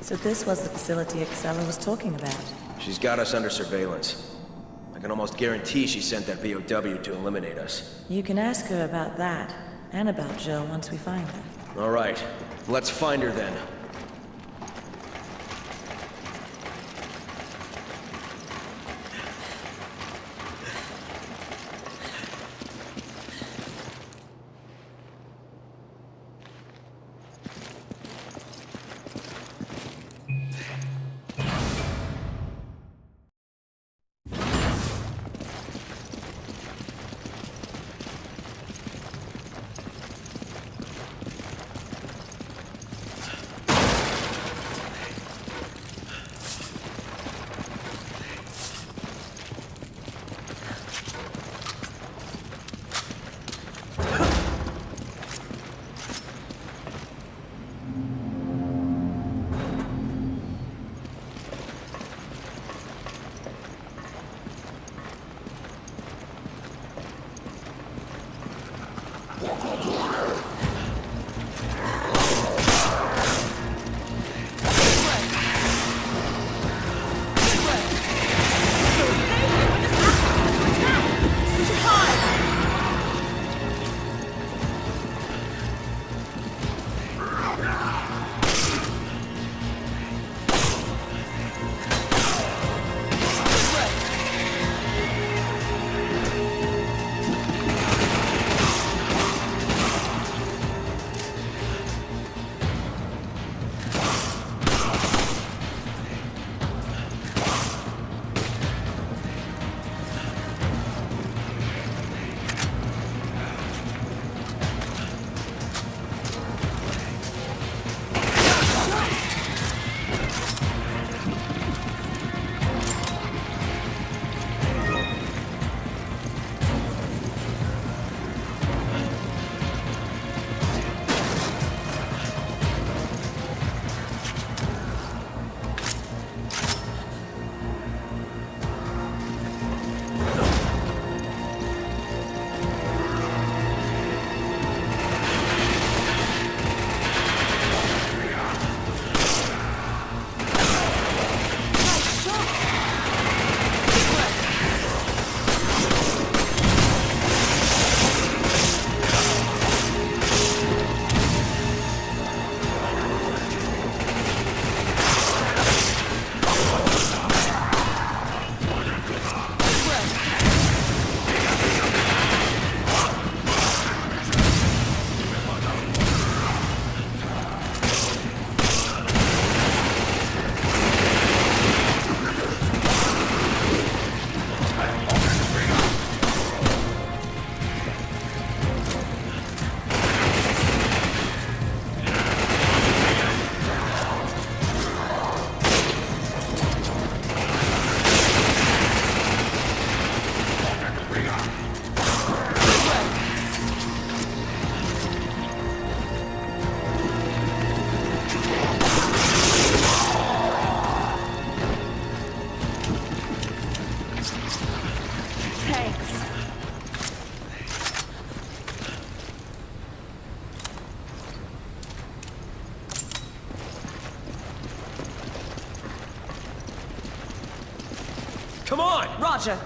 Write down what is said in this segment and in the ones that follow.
So this was the facility Excella was talking about. She's got us under surveillance. I can almost guarantee she sent that BOW to eliminate us. You can ask her about that, and about Jill once we find her. All right, let's find her then. Come on! Roger.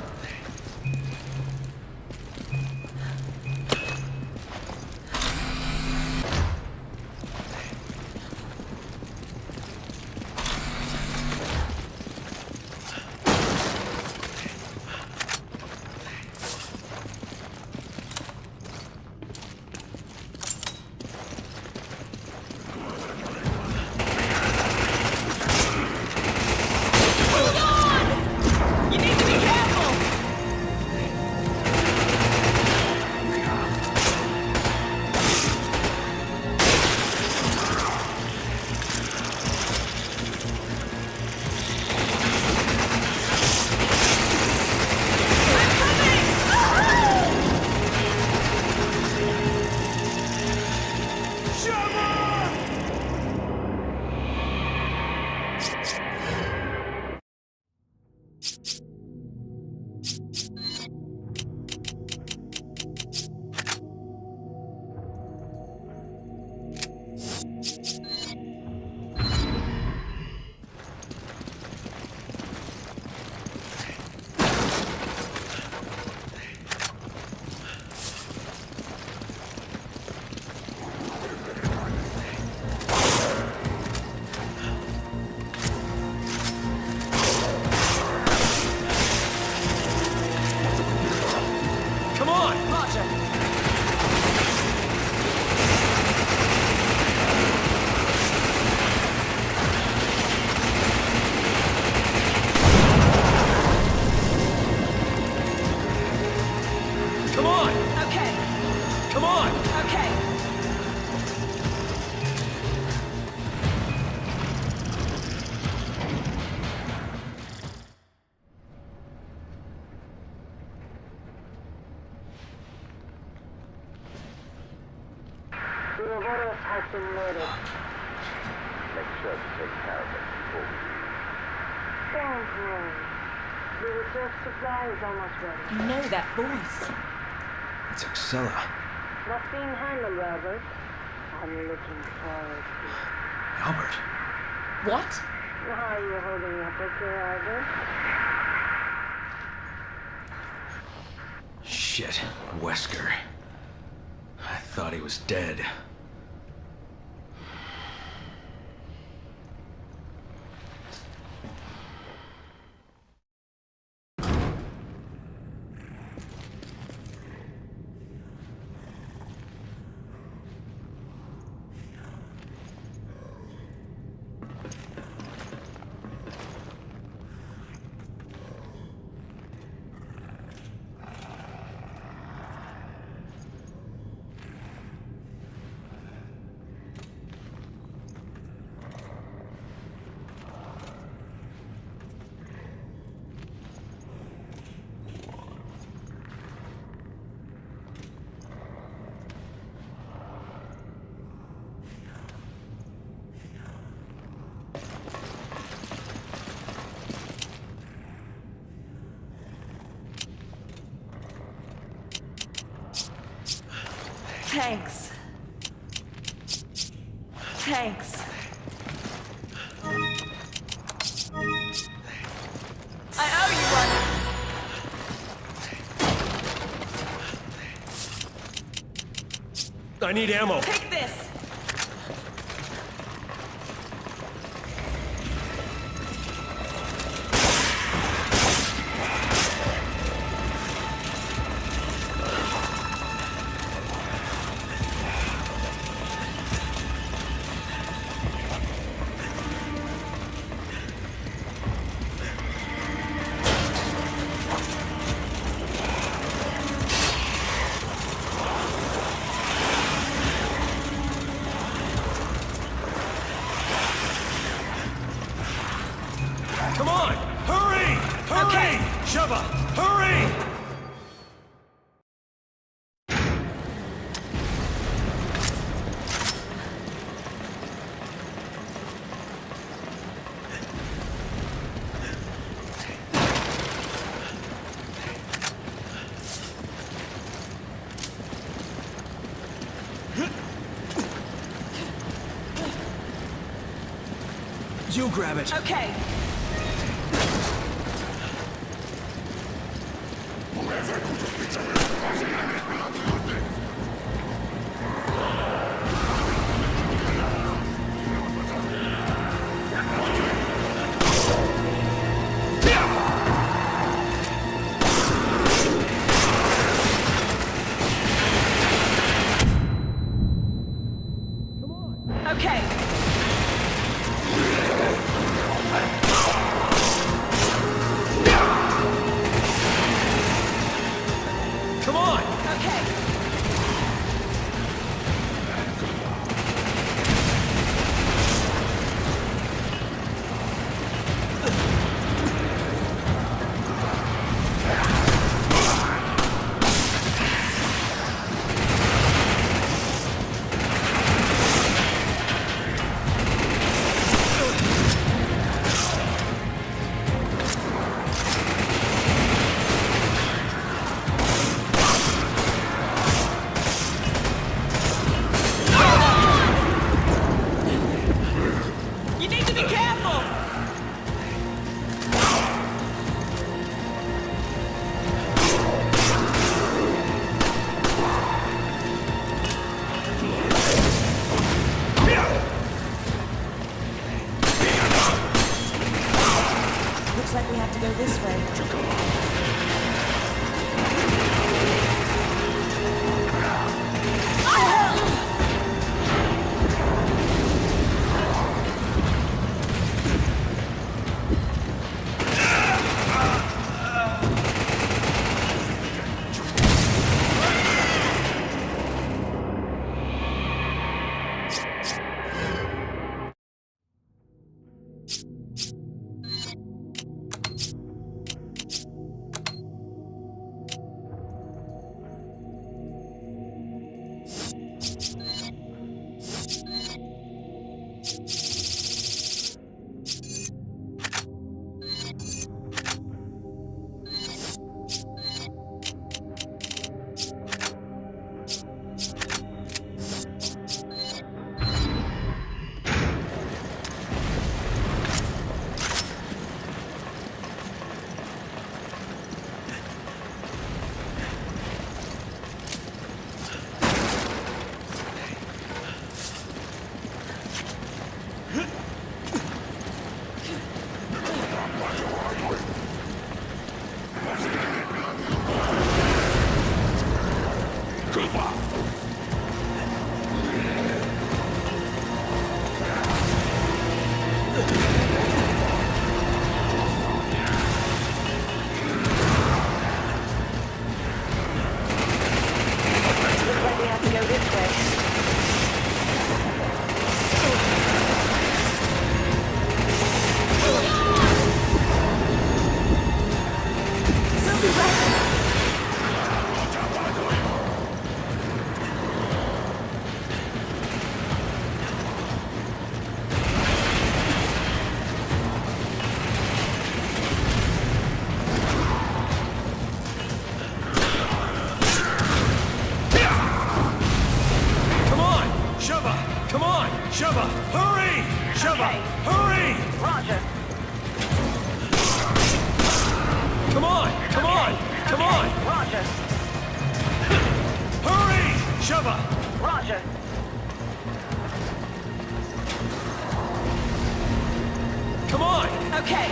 Boros has been murdered. Make sure to take care of it before we leave. Don't worry. The reserve supply is almost ready. You know that voice. It's Excella. Not being handled, Albert. I'm looking forward to it. Albert. What? How are you holding up, okay, Albert? Shit, Wesker. I thought he was dead. Thanks. Thanks. I owe you one. I need ammo. Take this. Come on! Hurry! Hurry! Okay. Sheva! Hurry! You grab it. Okay. Okay. Come on! Okay. You need to be careful. Looks like we have to go this way. Looks like we have to go this way. We'll be right. Come on! Sheva! Come on! Sheva! Hurry! Sheva! Okay. Hurry! Roger. Come on! Come on! Come on! Roger. Hurry! Sheva! Roger. Come on! Okay.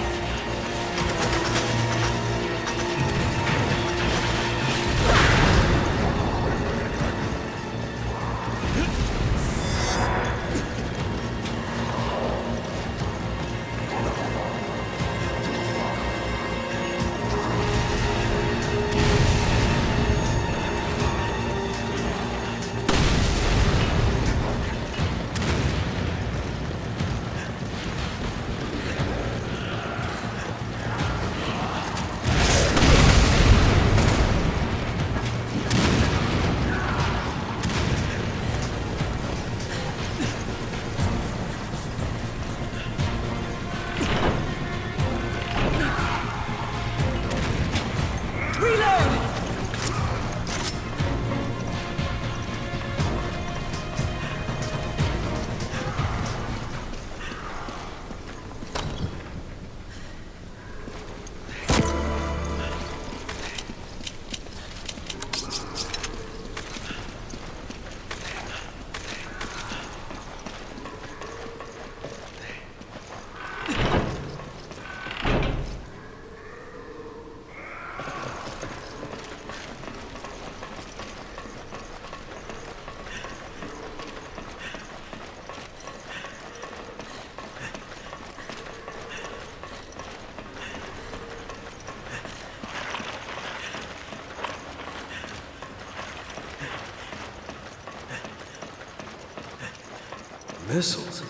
Missiles?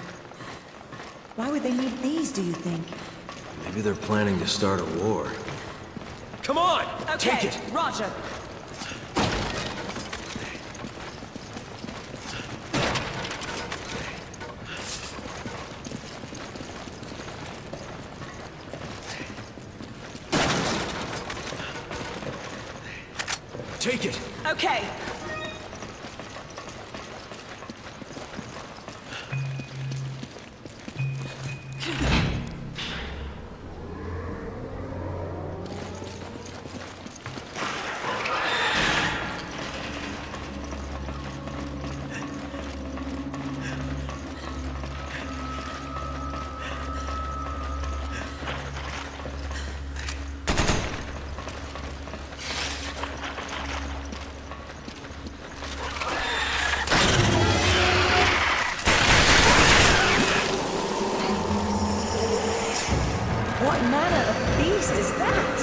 Why would they need these, do you think? Maybe they're planning to start a war. Come on! Take it! Roger. Take it! Okay. What manner of beast is that?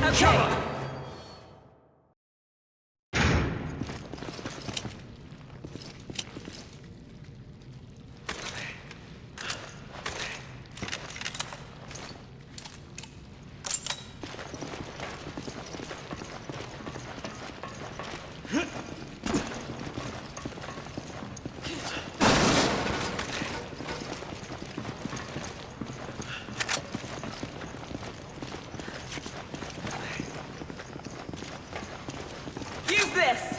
okay. Use this!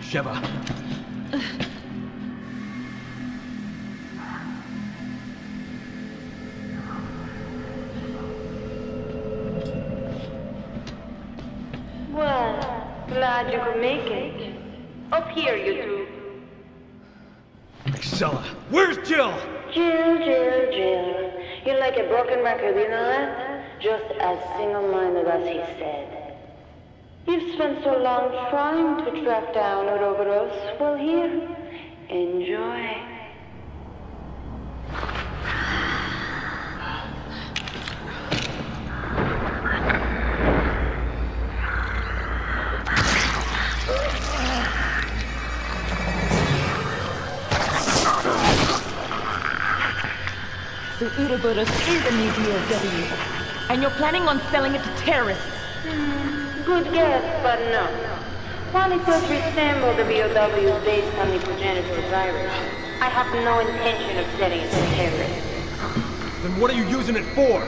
Sheva. Well, glad you could make it. Up here, you two. Excella. Where's Jill? Jill. You're like a broken record, you know that? Just as single-minded as he said. You've spent so long trying to track down Ouroboros. Well, here, enjoy. So Ouroboros is a new BOW, and you're planning on selling it to terrorists. Good guess, but no. While it does resemble the BOWs based on the progenitor virus, I have no intention of setting it to terrorists. Then what are you using it for?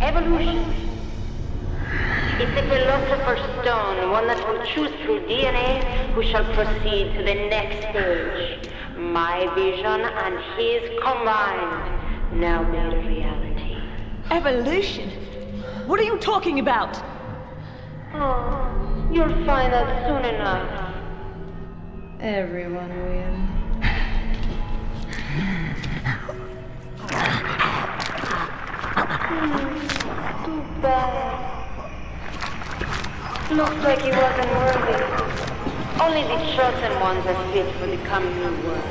Evolution. It's a philosopher's stone, one that will choose through DNA who shall proceed to the next stage. My vision and his combined, now made a reality. Evolution? What are you talking about? Oh, you'll find out soon enough. Everyone will. Too bad. Looks like he wasn't worthy. Only the chosen ones are fit for the coming new world.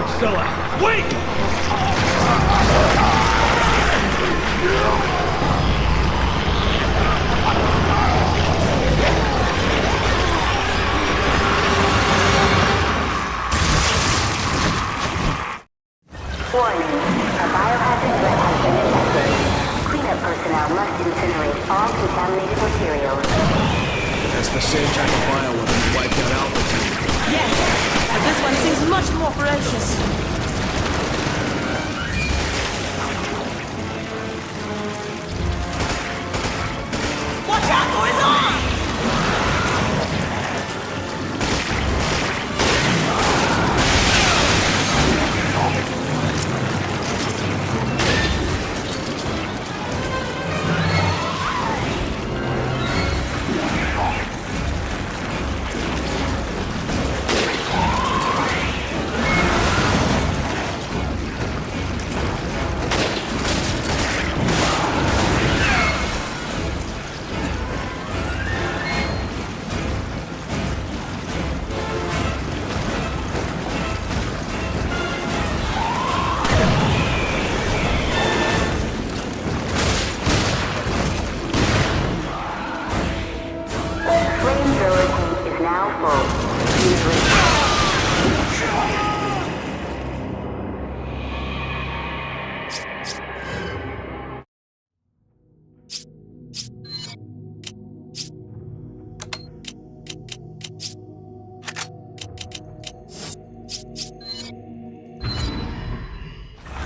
Excella. Wait! Warning, a biohazard threat has been detected. Cleanup personnel must incinerate all contaminated materials. That's the same type of bioweapon that wiped out Alpha Team. Yes, but this one seems much more ferocious. Watch out, boys! On!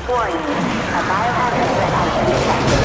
Warning, a biohazard threat has been detected.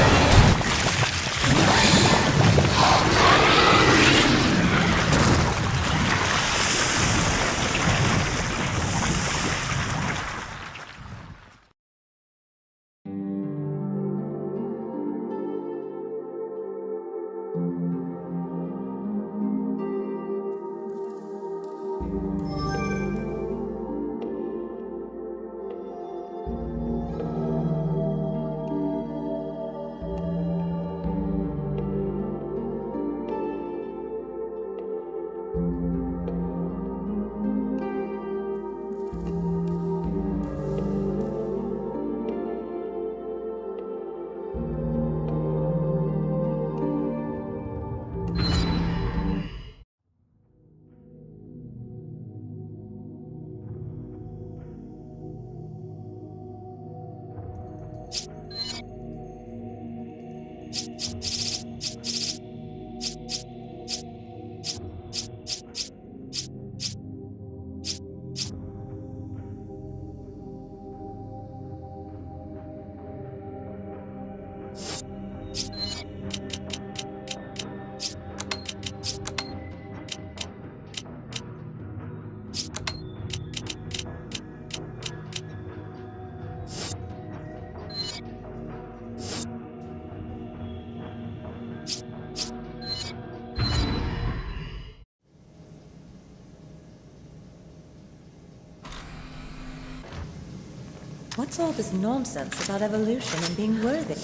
What's all this nonsense about evolution and being worthy?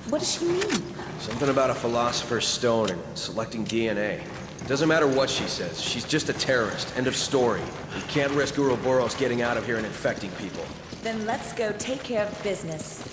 What does she mean? Something about a philosopher's stone and selecting DNA. Doesn't matter what she says, she's just a terrorist. End of story. You can't risk Ouroboros getting out of here and infecting people. Then let's go take care of business.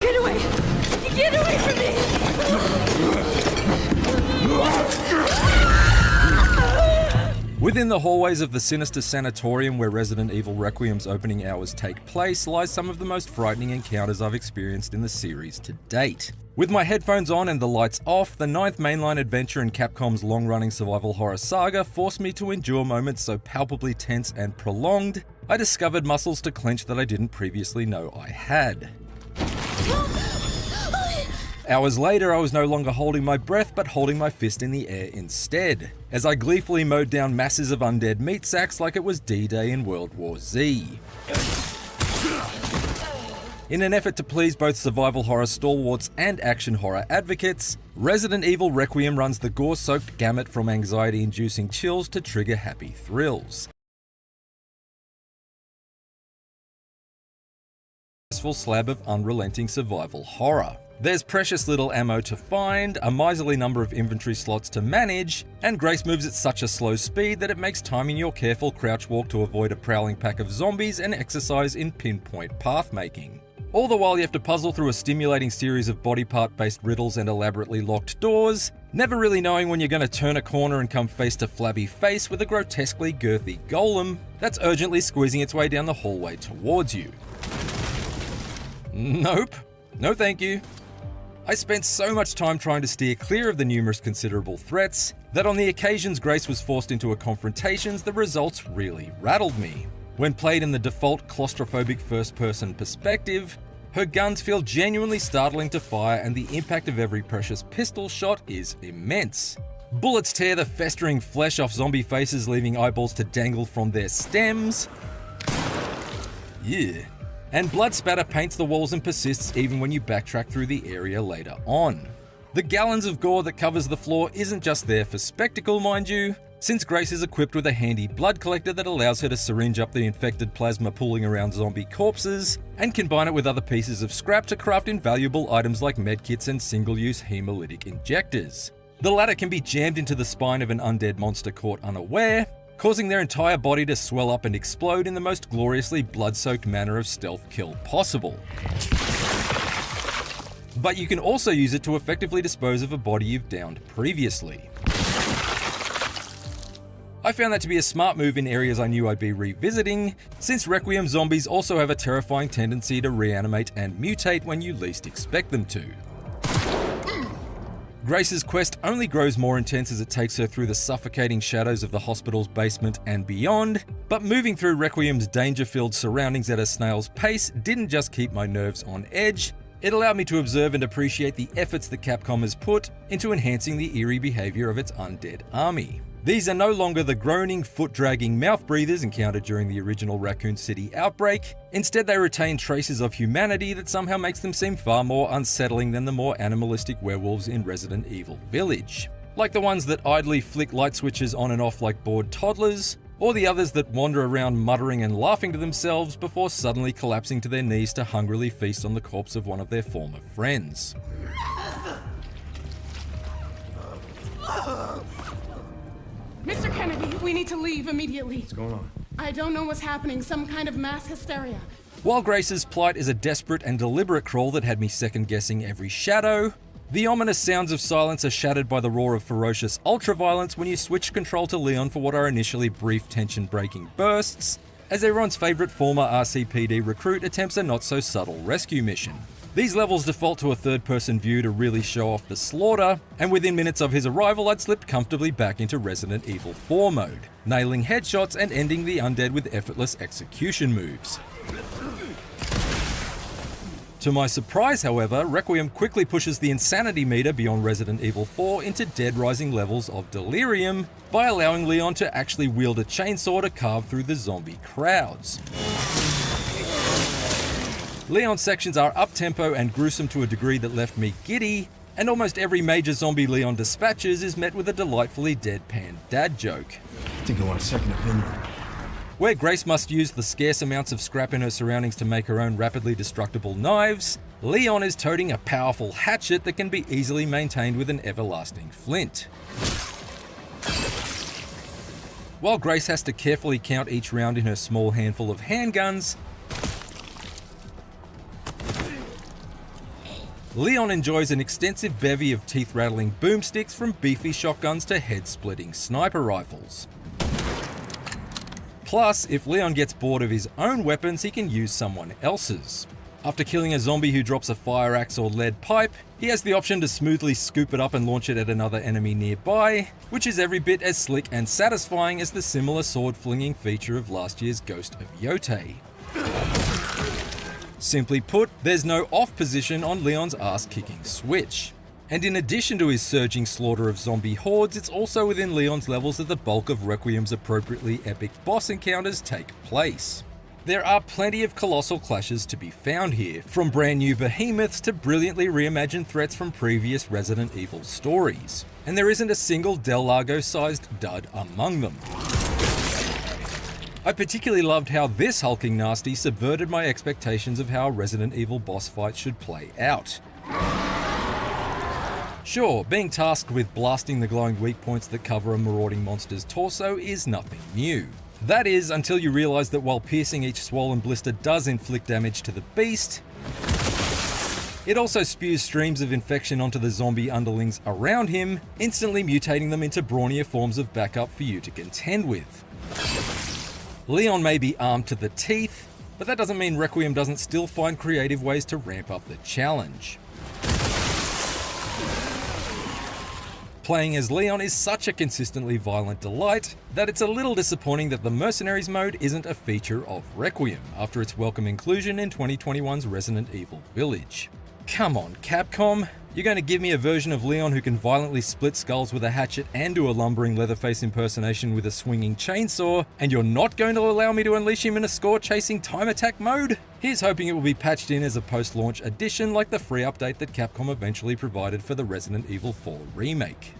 Get away! Get away from me! Within the hallways of the sinister sanatorium where Resident Evil Requiem's opening hours take place lies some of the most frightening encounters I've experienced in the series to date. With my headphones on and the lights off, the 9th mainline adventure in Capcom's long-running survival horror saga forced me to endure moments so palpably tense and prolonged, I discovered muscles to clench that I didn't previously know I had. Hours later, I was no longer holding my breath, but holding my fist in the air instead, as I gleefully mowed down masses of undead meat sacks like it was D-Day in World War Z. In an effort to please both survival horror stalwarts and action horror advocates, Resident Evil Requiem runs the gore-soaked gamut from anxiety-inducing chills to trigger happy thrills. Slab of unrelenting survival horror. There's precious little ammo to find, a miserly number of inventory slots to manage, and Grace moves at such a slow speed that it makes timing your careful crouch walk to avoid a prowling pack of zombies an exercise in pinpoint path making. All the while you have to puzzle through a stimulating series of body part-based riddles and elaborately locked doors, never really knowing when you're going to turn a corner and come face to flabby face with a grotesquely girthy golem that's urgently squeezing its way down the hallway towards you. Nope. No thank you. I spent so much time trying to steer clear of the numerous considerable threats that on the occasions Grace was forced into a confrontations, the results really rattled me. When played in the default claustrophobic first-person perspective, her guns feel genuinely startling to fire and the impact of every precious pistol shot is immense. Bullets tear the festering flesh off zombie faces, leaving eyeballs to dangle from their stems. Yeah. And blood spatter paints the walls and persists even when you backtrack through the area later on. The gallons of gore that covers the floor isn't just there for spectacle, mind you, since Grace is equipped with a handy blood collector that allows her to syringe up the infected plasma pooling around zombie corpses and combine it with other pieces of scrap to craft invaluable items like medkits and single-use hemolytic injectors. The latter can be jammed into the spine of an undead monster caught unaware, causing their entire body to swell up and explode in the most gloriously blood-soaked manner of stealth kill possible. But you can also use it to effectively dispose of a body you've downed previously. I found that to be a smart move in areas I knew I'd be revisiting, since Requiem zombies also have a terrifying tendency to reanimate and mutate when you least expect them to. Grace's quest only grows more intense as it takes her through the suffocating shadows of the hospital's basement and beyond, but moving through Requiem's danger-filled surroundings at a snail's pace didn't just keep my nerves on edge, it allowed me to observe and appreciate the efforts that Capcom has put into enhancing the eerie behaviour of its undead army. These are no longer the groaning, foot-dragging mouth breathers encountered during the original Raccoon City outbreak. Instead, they retain traces of humanity that somehow makes them seem far more unsettling than the more animalistic werewolves in Resident Evil Village. Like the ones that idly flick light switches on and off like bored toddlers, or the others that wander around muttering and laughing to themselves before suddenly collapsing to their knees to hungrily feast on the corpse of one of their former friends. Mr. Kennedy, we need to leave immediately. What's going on? I don't know what's happening. Some kind of mass hysteria. While Grace's plight is a desperate and deliberate crawl that had me second-guessing every shadow, the ominous sounds of silence are shattered by the roar of ferocious ultraviolence when you switch control to Leon for what are initially brief tension-breaking bursts, as everyone's favourite former RCPD recruit attempts a not-so-subtle rescue mission. These levels default to a third-person view to really show off the slaughter, and within minutes of his arrival I'd slipped comfortably back into Resident Evil 4 mode, nailing headshots and ending the undead with effortless execution moves. To my surprise, however, Requiem quickly pushes the insanity meter beyond Resident Evil 4 into dead-rising levels of delirium by allowing Leon to actually wield a chainsaw to carve through the zombie crowds. Leon's sections are up-tempo and gruesome to a degree that left me giddy, and almost every major zombie Leon dispatches is met with a delightfully deadpan dad joke. I think I want a second opinion. Where Grace must use the scarce amounts of scrap in her surroundings to make her own rapidly destructible knives, Leon is toting a powerful hatchet that can be easily maintained with an everlasting flint. While Grace has to carefully count each round in her small handful of handguns, Leon enjoys an extensive bevy of teeth-rattling boomsticks from beefy shotguns to head-splitting sniper rifles. Plus, if Leon gets bored of his own weapons, he can use someone else's. After killing a zombie who drops a fire axe or lead pipe, he has the option to smoothly scoop it up and launch it at another enemy nearby, which is every bit as slick and satisfying as the similar sword-flinging feature of last year's Ghost of Yotei. Simply put, there's no off position on Leon's ass-kicking switch. And in addition to his surging slaughter of zombie hordes, it's also within Leon's levels that the bulk of Requiem's appropriately epic boss encounters take place. There are plenty of colossal clashes to be found here, from brand new behemoths to brilliantly reimagined threats from previous Resident Evil stories. And there isn't a single Del Lago-sized dud among them. I particularly loved how this hulking nasty subverted my expectations of how a Resident Evil boss fight should play out. Sure, being tasked with blasting the glowing weak points that cover a marauding monster's torso is nothing new. That is, until you realise that while piercing each swollen blister does inflict damage to the beast, it also spews streams of infection onto the zombie underlings around him, instantly mutating them into brawnier forms of backup for you to contend with. Leon may be armed to the teeth, but that doesn't mean Requiem doesn't still find creative ways to ramp up the challenge. Playing as Leon is such a consistently violent delight that it's a little disappointing that the Mercenaries mode isn't a feature of Requiem after its welcome inclusion in 2021's Resident Evil Village. Come on, Capcom. You're going to give me a version of Leon who can violently split skulls with a hatchet and do a lumbering Leatherface impersonation with a swinging chainsaw, and you're not going to allow me to unleash him in a score-chasing time attack mode? Here's hoping it will be patched in as a post-launch addition like the free update that Capcom eventually provided for the Resident Evil 4 remake.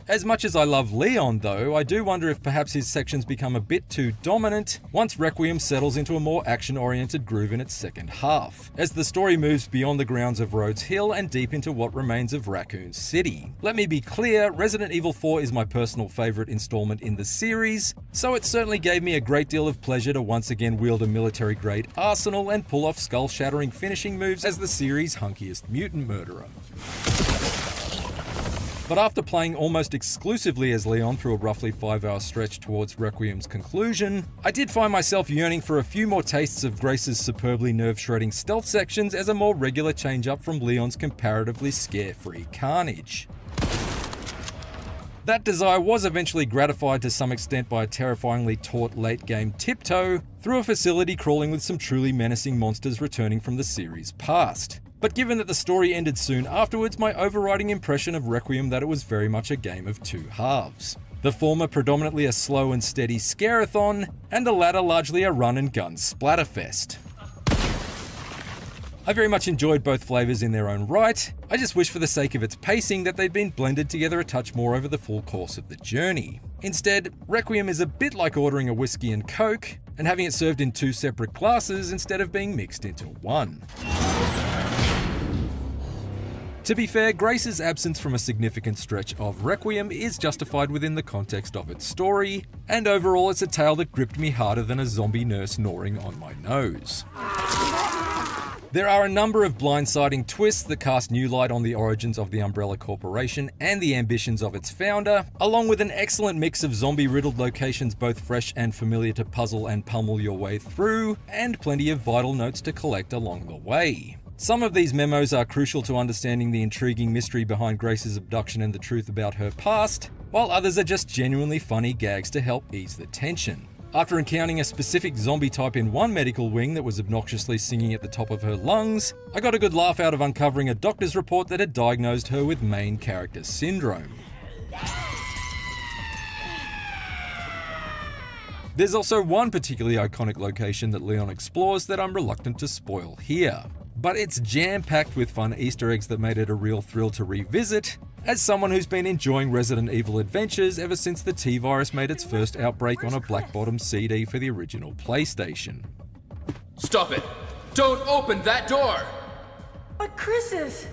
As much as I love Leon though, I do wonder if perhaps his sections become a bit too dominant once Requiem settles into a more action-oriented groove in its second half, as the story moves beyond the grounds of Rhodes Hill and deep into what remains of Raccoon City. Let me be clear, Resident Evil 4 is my personal favourite installment in the series, so it certainly gave me a great deal of pleasure to once again wield a military-grade arsenal and pull off skull-shattering finishing moves as the series' hunkiest mutant murderer. But after playing almost exclusively as Leon through a roughly 5-hour stretch towards Requiem's conclusion, I did find myself yearning for a few more tastes of Grace's superbly nerve-shredding stealth sections as a more regular change-up from Leon's comparatively scare-free carnage. That desire was eventually gratified to some extent by a terrifyingly taut late-game tiptoe through a facility crawling with some truly menacing monsters returning from the series' past. But given that the story ended soon afterwards, my overriding impression of Requiem that it was very much a game of two halves. The former predominantly a slow and steady scare-a-thon, and the latter largely a run-and-gun splatterfest. I very much enjoyed both flavours in their own right. I just wish for the sake of its pacing that they'd been blended together a touch more over the full course of the journey. Instead, Requiem is a bit like ordering a whiskey and coke, and having it served in two separate glasses instead of being mixed into one. To be fair, Grace's absence from a significant stretch of Requiem is justified within the context of its story, and overall it's a tale that gripped me harder than a zombie nurse gnawing on my nose. There are a number of blindsiding twists that cast new light on the origins of the Umbrella Corporation and the ambitions of its founder, along with an excellent mix of zombie-riddled locations both fresh and familiar to puzzle and pummel your way through, and plenty of vital notes to collect along the way. Some of these memos are crucial to understanding the intriguing mystery behind Grace's abduction and the truth about her past, while others are just genuinely funny gags to help ease the tension. After encountering a specific zombie type in one medical wing that was obnoxiously singing at the top of her lungs, I got a good laugh out of uncovering a doctor's report that had diagnosed her with main character syndrome. There's also one particularly iconic location that Leon explores that I'm reluctant to spoil here. But it's jam-packed with fun Easter eggs that made it a real thrill to revisit, as someone who's been enjoying Resident Evil adventures ever since the T-Virus made its first outbreak on a black-bottom CD for the original PlayStation. Stop it! Don't open that door! But Chris is...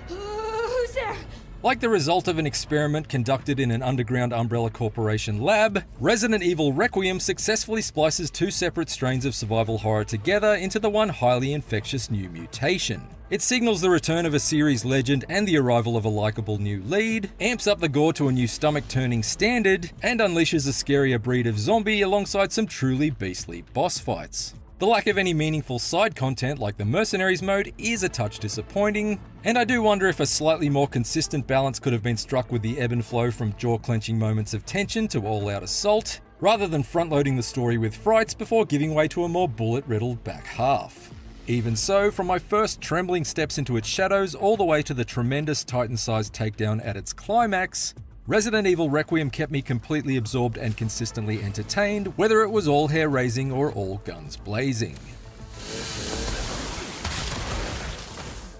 Who's there? Like the result of an experiment conducted in an underground Umbrella Corporation lab, Resident Evil Requiem successfully splices two separate strains of survival horror together into the one highly infectious new mutation. It signals the return of a series legend and the arrival of a likeable new lead, amps up the gore to a new stomach-turning standard, and unleashes a scarier breed of zombie alongside some truly beastly boss fights. The lack of any meaningful side content like the Mercenaries mode is a touch disappointing, and I do wonder if a slightly more consistent balance could have been struck with the ebb and flow from jaw-clenching moments of tension to all-out assault, rather than front-loading the story with frights before giving way to a more bullet-riddled back half. Even so, from my first trembling steps into its shadows all the way to the tremendous Titan-sized takedown at its climax, Resident Evil Requiem kept me completely absorbed and consistently entertained, whether it was all hair-raising or all guns blazing.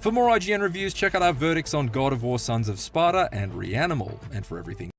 For more IGN reviews, check out our verdicts on God of War: Sons of Sparta and Reanimal, and for everything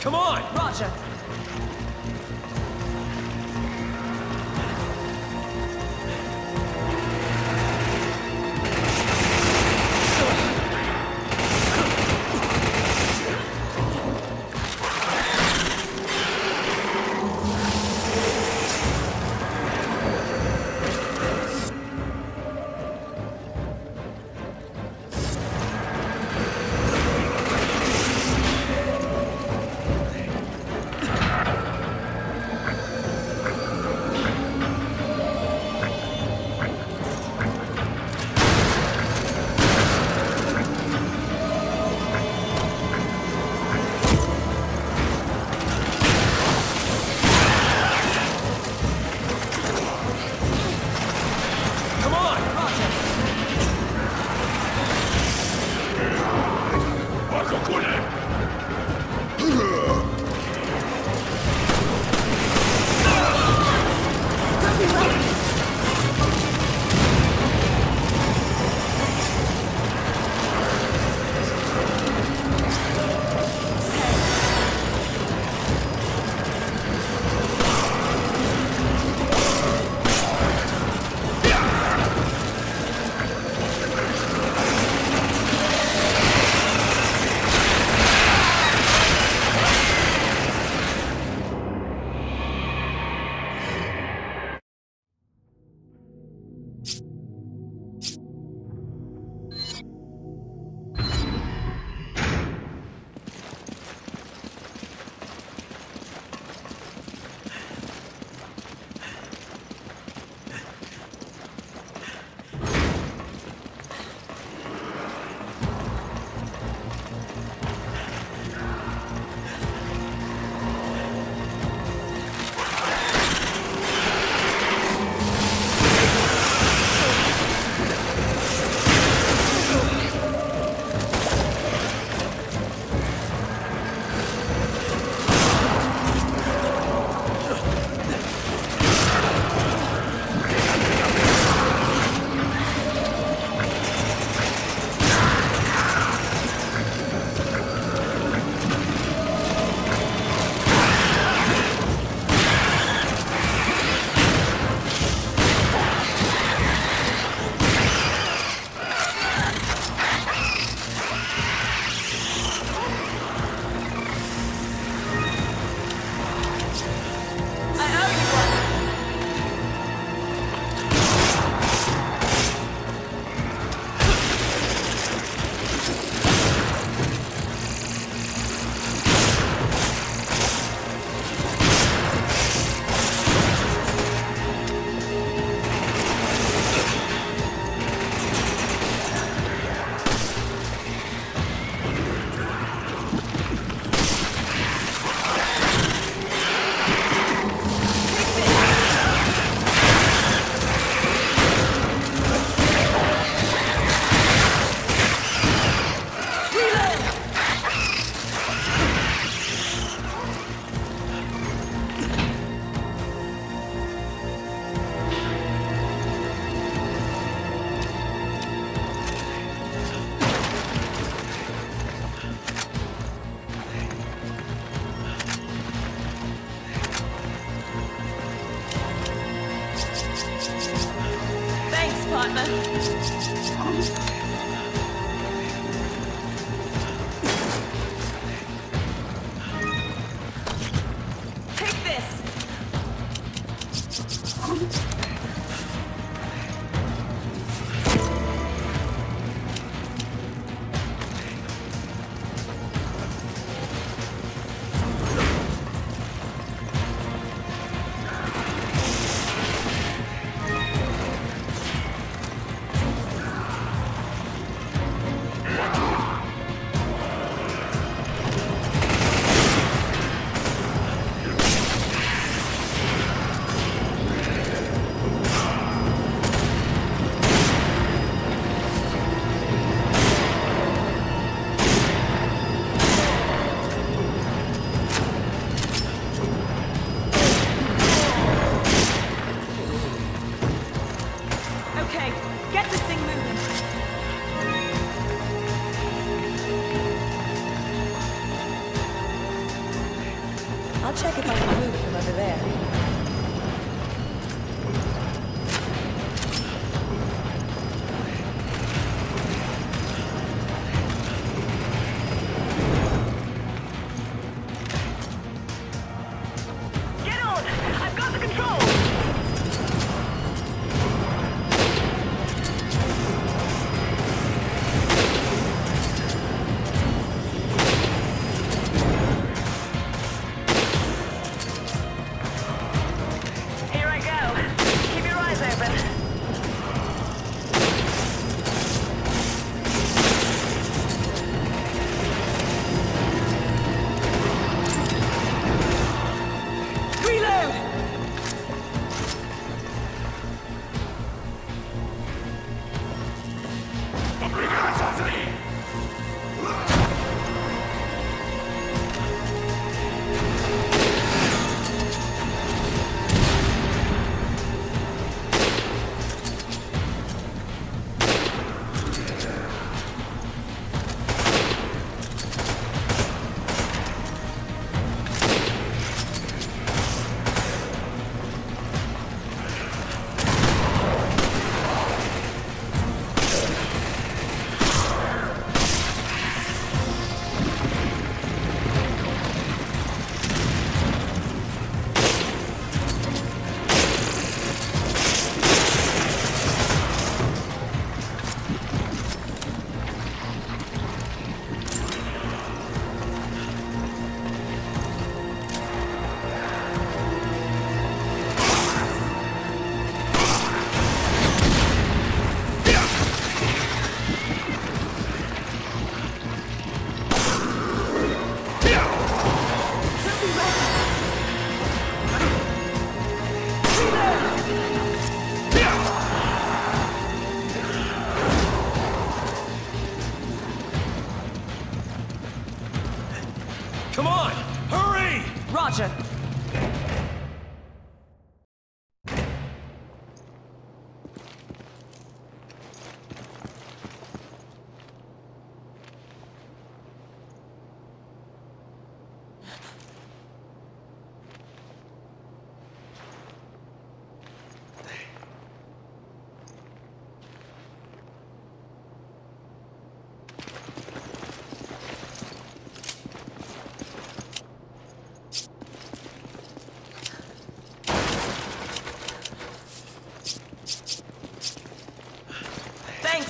Come on! Roger.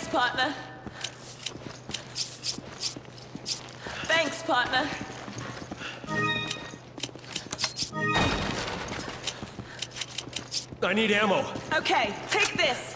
partner. Thanks, partner. I need ammo. Okay, take this.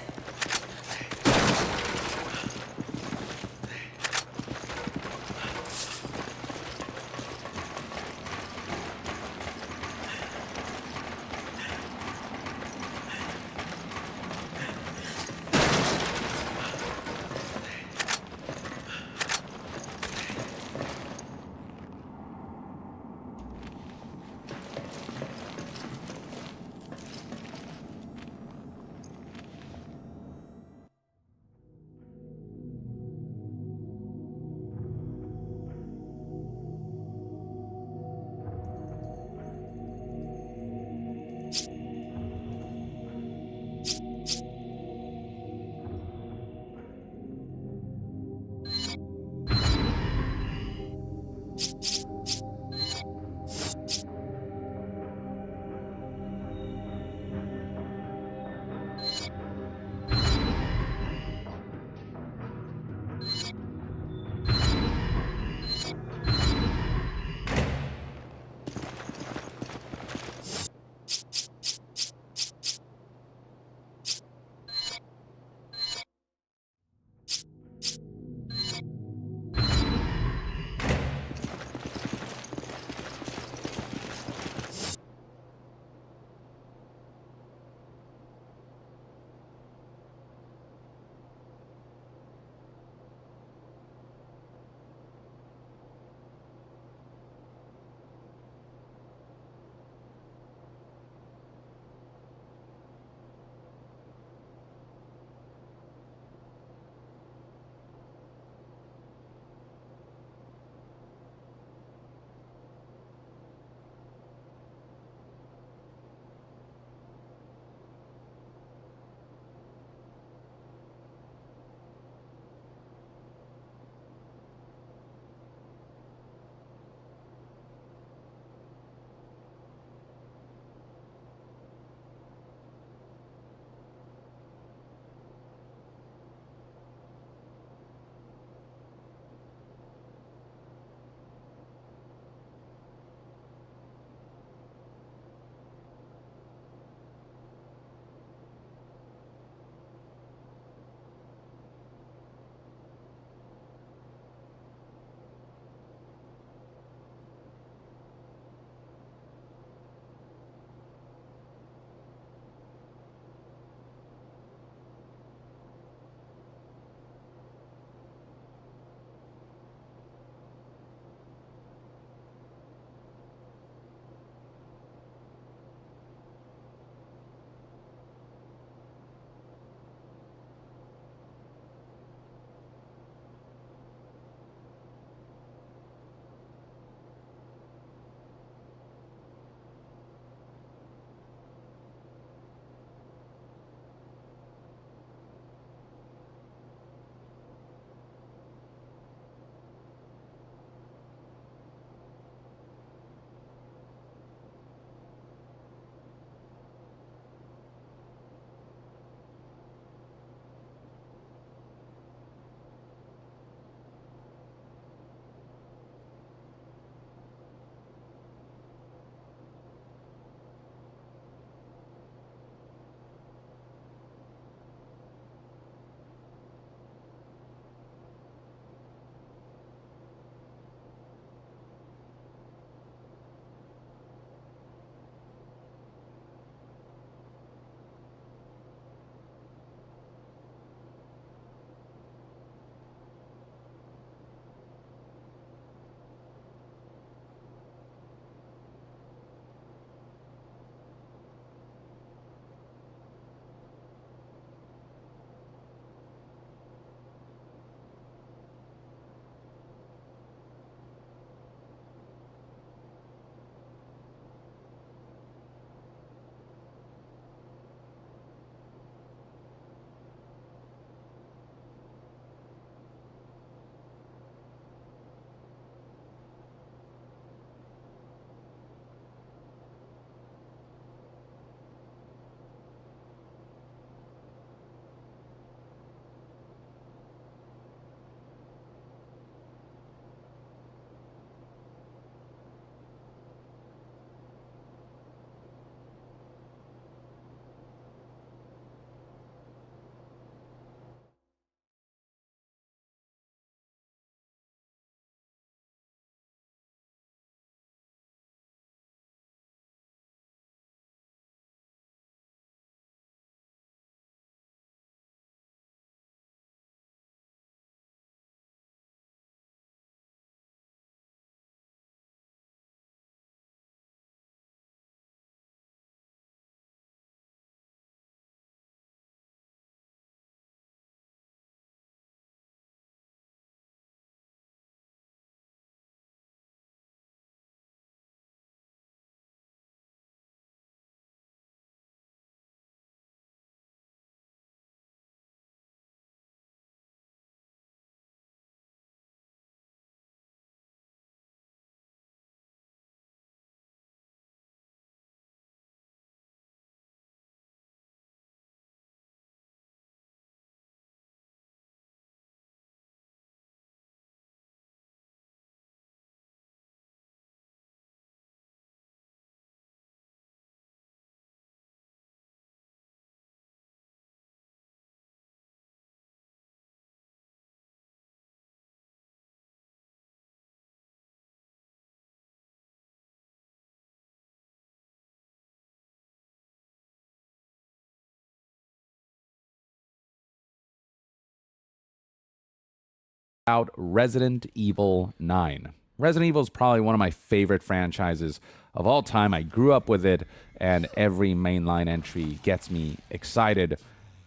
out Resident Evil 9. Resident Evil is probably one of my favorite franchises of all time. I grew up with it, and every mainline entry gets me excited.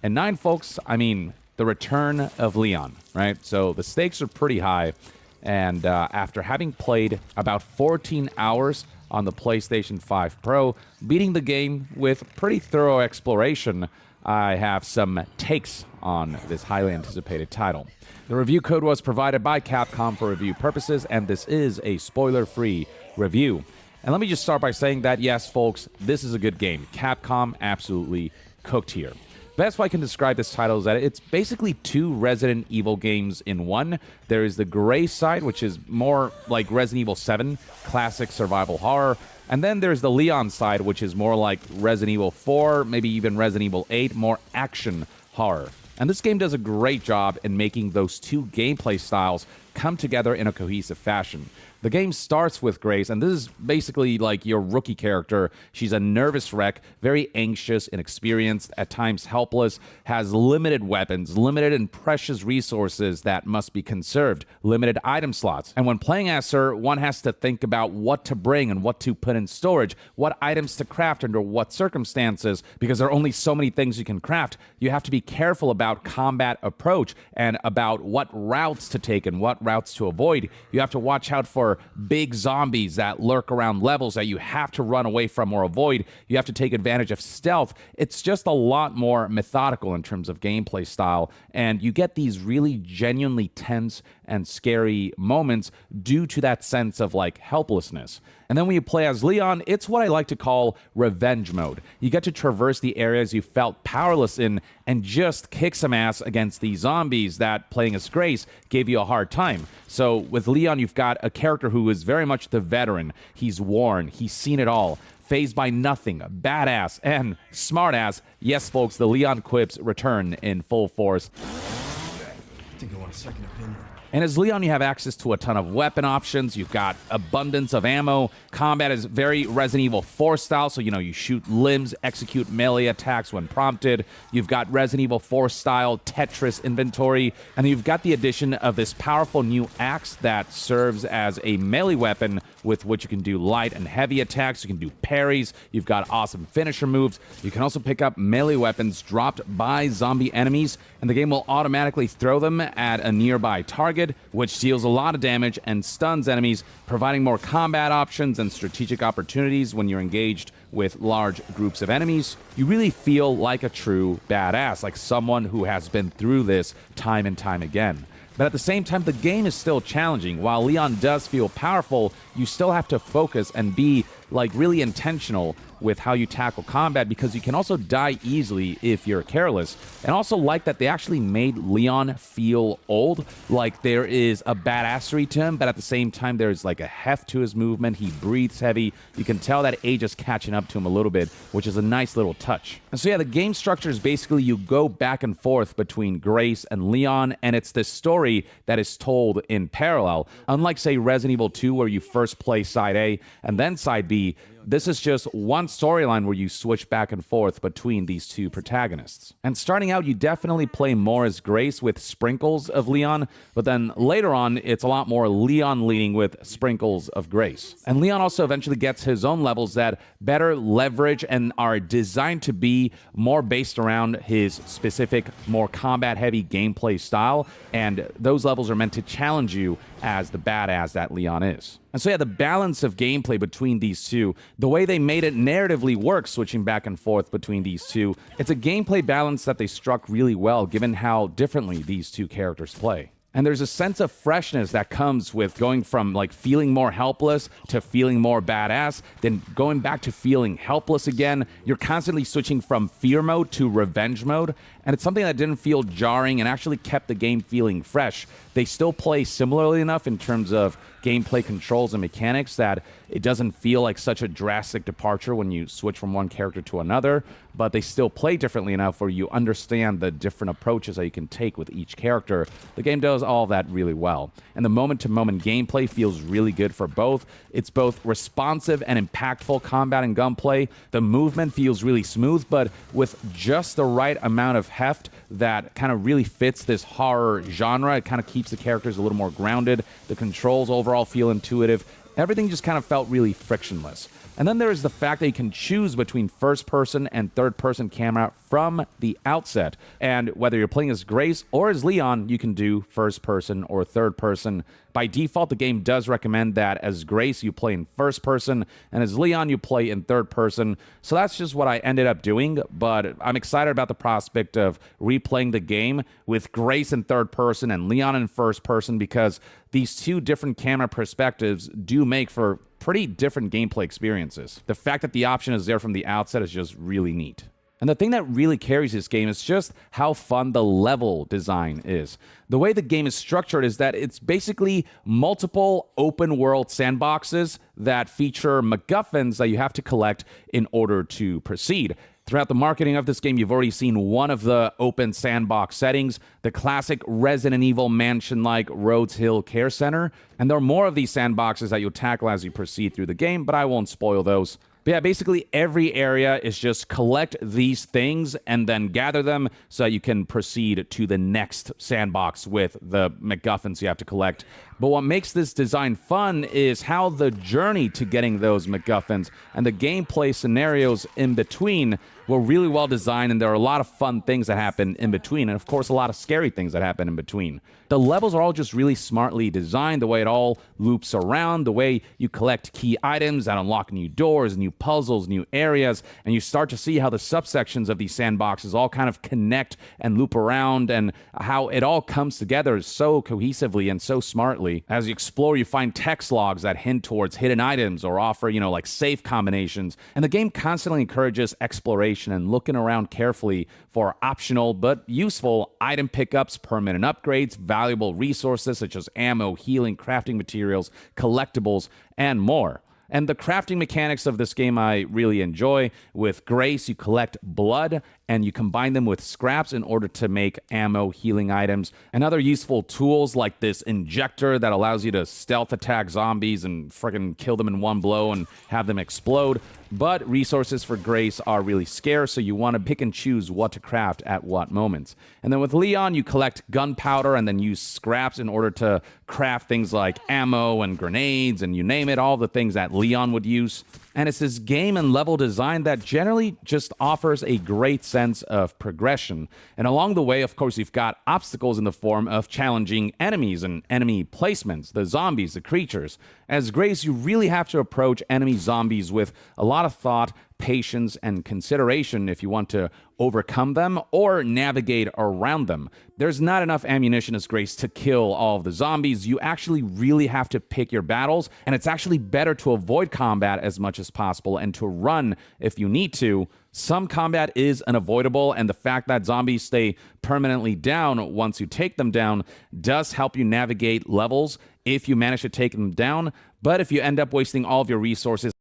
And 9, folks, I mean, the return of Leon, right? So the stakes are pretty high, and after having played about 14 hours on the PlayStation 5 Pro, beating the game with pretty thorough exploration, I have some takes on this highly anticipated title. The review code was provided by Capcom for review purposes, and this is a spoiler-free review. And let me just start by saying that, yes, folks, this is a good game. Capcom absolutely cooked here. Best way I can describe this title is that it's basically 2 Resident Evil games in one. There is the Grace side, which is more like Resident Evil 7, classic survival horror. And then there's the Leon side, which is more like Resident Evil 4, maybe even Resident Evil 8, more action horror. And this game does a great job in making those 2 gameplay styles come together in a cohesive fashion. The game starts with Grace, and this is basically like your rookie character. She's a nervous wreck, very anxious, inexperienced, at times helpless, has limited weapons, limited and precious resources that must be conserved, limited item slots. And when playing as her, one has to think about what to bring and what to put in storage, what items to craft under what circumstances, because there are only so many things you can craft. You have to be careful about combat approach and about what routes to take and what routes to avoid. You have to watch out for big zombies that lurk around levels that you have to run away from or avoid. You have to take advantage of stealth. It's just a lot more methodical in terms of gameplay style, and you get these really genuinely tense and scary moments due to that sense of like helplessness. And then when you play as Leon, it's what I like to call revenge mode. You get to traverse the areas you felt powerless in and just kick some ass against these zombies that, playing as Grace, gave you a hard time. So with Leon, you've got a character who is very much the veteran. He's worn, he's seen it all, fazed by nothing, badass, and smartass. Yes, folks, the Leon quips return in full force. I think I want a second opinion. And as Leon, you have access to a ton of weapon options. You've got abundance of ammo. Combat is very Resident Evil 4 style, so, you shoot limbs, execute melee attacks when prompted. You've got Resident Evil 4 style Tetris inventory, and you've got the addition of this powerful new axe that serves as a melee weapon with which you can do light and heavy attacks. You can do parries. You've got awesome finisher moves. You can also pick up melee weapons dropped by zombie enemies, and the game will automatically throw them at a nearby target, which deals a lot of damage and stuns enemies, providing more combat options and strategic opportunities when you're engaged with large groups of enemies. You really feel like a true badass, like someone who has been through this time and time again. But at the same time, the game is still challenging. While Leon does feel powerful, you still have to focus and be really intentional with how you tackle combat, because you can also die easily if you're careless. And also like that they actually made Leon feel old, like there is a badassery to him, but at the same time there's like a heft to his movement. He breathes heavy. You can tell that age is catching up to him a little bit, which is a nice little touch. And so yeah, the game structure is basically you go back and forth between Grace and Leon, and it's this story that is told in parallel. Unlike, say, Resident Evil 2, where you first play side A and then side B, this is just one storyline where you switch back and forth between these 2 protagonists. And starting out, you definitely play more as Grace with sprinkles of Leon, but then later on, it's a lot more Leon leading with sprinkles of Grace. And Leon also eventually gets his own levels that better leverage and are designed to be more based around his specific, more combat-heavy gameplay style, and those levels are meant to challenge you as the badass that Leon is. And so yeah, the balance of gameplay between these 2, the way they made it narratively work, switching back and forth between these 2, it's a gameplay balance that they struck really well given how differently these 2 characters play. And there's a sense of freshness that comes with going from feeling more helpless to feeling more badass, then going back to feeling helpless again. You're constantly switching from fear mode to revenge mode, and it's something that didn't feel jarring and actually kept the game feeling fresh. They still play similarly enough in terms of gameplay controls and mechanics that it doesn't feel like such a drastic departure when you switch from one character to another, but they still play differently enough where you understand the different approaches that you can take with each character. The game does all of that really well. And the moment-to-moment gameplay feels really good for both. It's both responsive and impactful combat and gunplay. The movement feels really smooth, but with just the right amount of heft that kind of really fits this horror genre. It kind of keeps the characters a little more grounded. The controls overall feel intuitive. Everything just kind of felt really frictionless. And then there is the fact that you can choose between first-person and third-person camera from the outset. And whether you're playing as Grace or as Leon, you can do first-person or third-person. By default, the game does recommend that as Grace, you play in first-person, and as Leon, you play in third-person. So that's just what I ended up doing, but I'm excited about the prospect of replaying the game with Grace in third-person and Leon in first-person, because these two different camera perspectives do make for pretty different gameplay experiences. The fact that the option is there from the outset is just really neat. And the thing that really carries this game is just how fun the level design is. The way the game is structured is that it's basically multiple open world sandboxes that feature MacGuffins that you have to collect in order to proceed. Throughout the marketing of this game, you've already seen one of the open sandbox settings, the classic Resident Evil mansion-like Rhodes Hill Care Center. And there are more of these sandboxes that you'll tackle as you proceed through the game, but I won't spoil those. But yeah, basically every area is just collect these things and then gather them so that you can proceed to the next sandbox with the MacGuffins you have to collect. But what makes this design fun is how the journey to getting those MacGuffins and the gameplay scenarios in between were really well designed, and there are a lot of fun things that happen in between, and of course a lot of scary things that happen in between. The levels are all just really smartly designed, the way it all loops around, the way you collect key items that unlock new doors, new puzzles, new areas, and you start to see how the subsections of these sandboxes all kind of connect and loop around, and how it all comes together so cohesively and so smartly. As you explore, you find text logs that hint towards hidden items or offer, like safe combinations, and the game constantly encourages exploration and looking around carefully for optional but useful item pickups, permanent upgrades, valuable resources such as ammo, healing, crafting materials, collectibles, and more. And the crafting mechanics of this game I really enjoy. With Grace, you collect blood and you combine them with scraps in order to make ammo, healing items, and other useful tools like this injector that allows you to stealth attack zombies and freaking kill them in one blow and have them explode. But resources for Grace are really scarce, so you want to pick and choose what to craft at what moments. And then with Leon, you collect gunpowder and then use scraps in order to craft things like ammo and grenades and you name it, all the things that Leon would use. And it's this game and level design that generally just offers a great sense of progression. And along the way, of course, you've got obstacles in the form of challenging enemies and enemy placements, the zombies, the creatures. As Grace, you really have to approach enemy zombies with a lot of thought, patience, and consideration if you want to overcome them or navigate around them. There's not enough ammunition as Grace to kill all of the zombies. You actually really have to pick your battles, and it's actually better to avoid combat as much as possible and to run if you need to. Some combat is unavoidable, and the fact that zombies stay permanently down once you take them down does help you navigate levels if you manage to take them down. But if you end up wasting all of your resources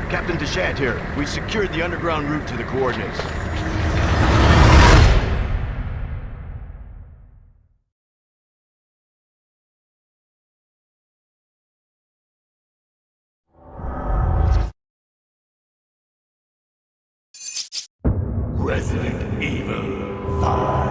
Captain Deshant here. We secured the underground route to the coordinates. Resident Evil 5.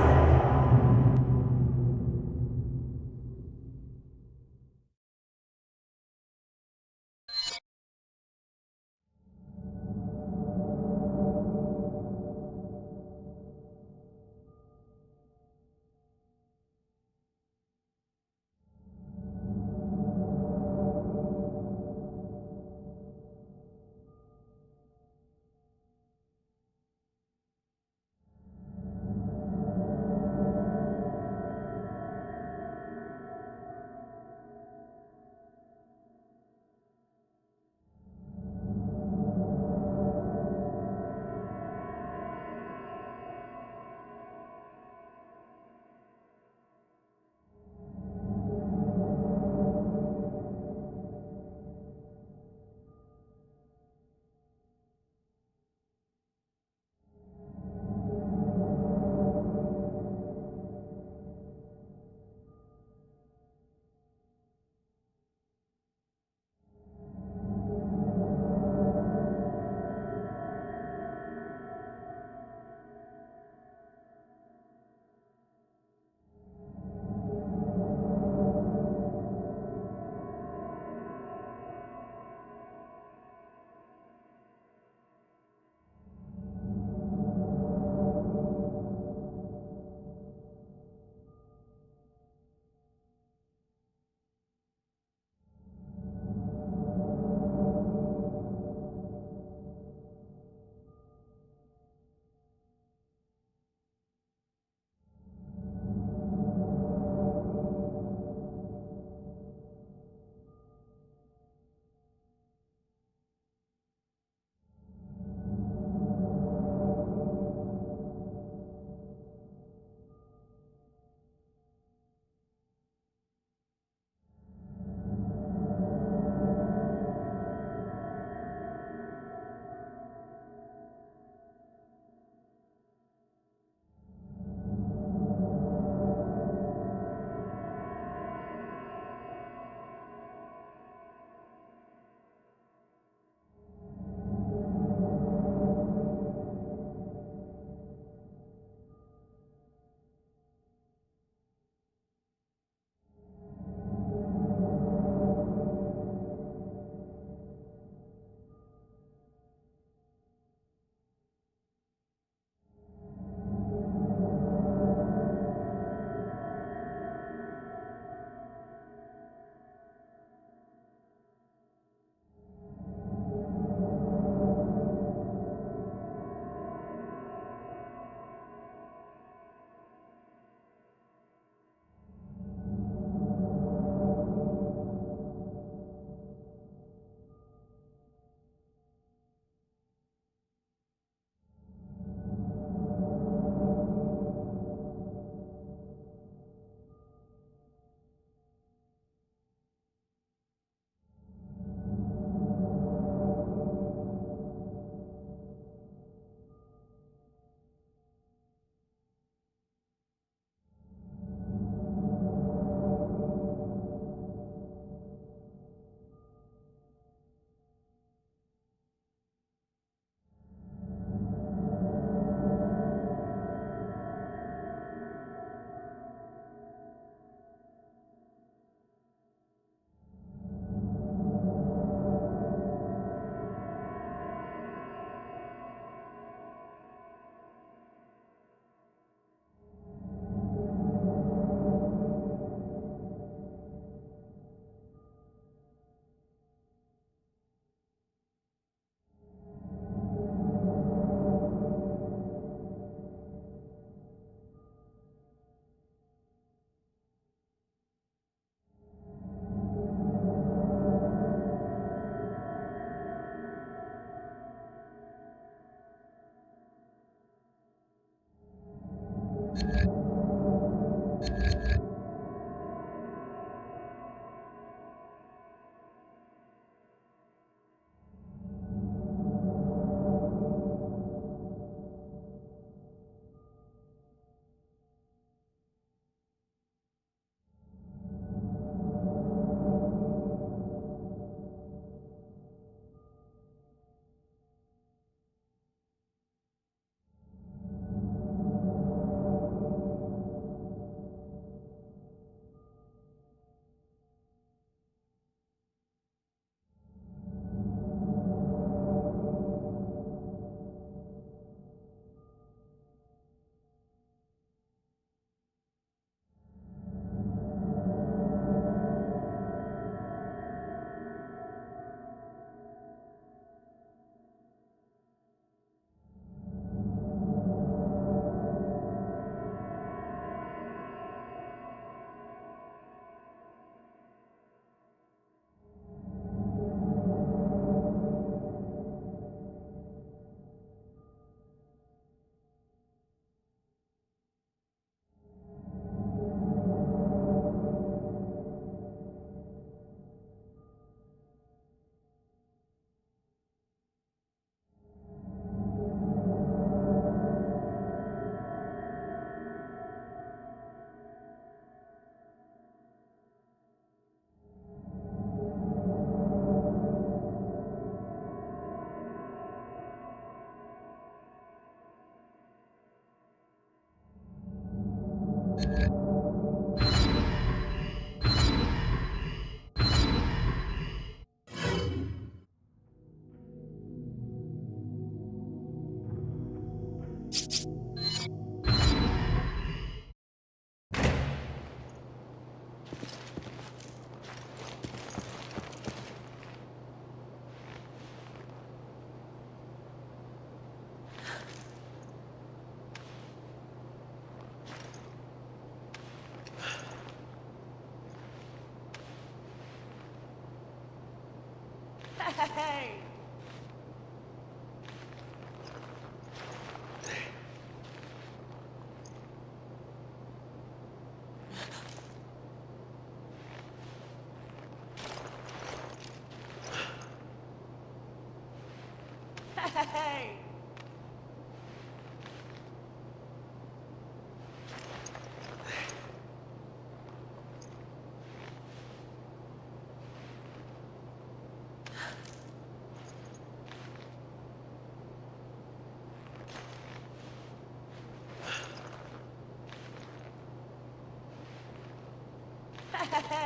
Hey! Hey! Hey!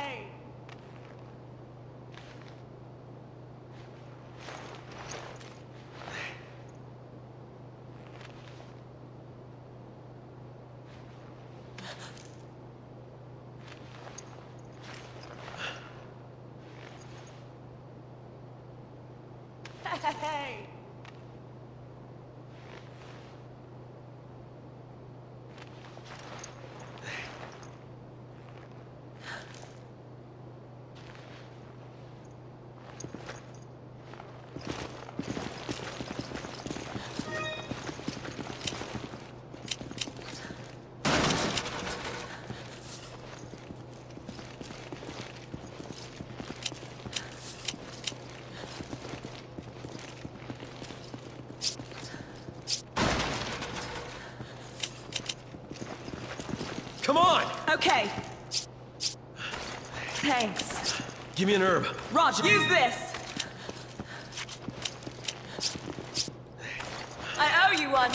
Hey! Come on! Okay. Thanks. Give me an herb. Roger, use this! I owe you one.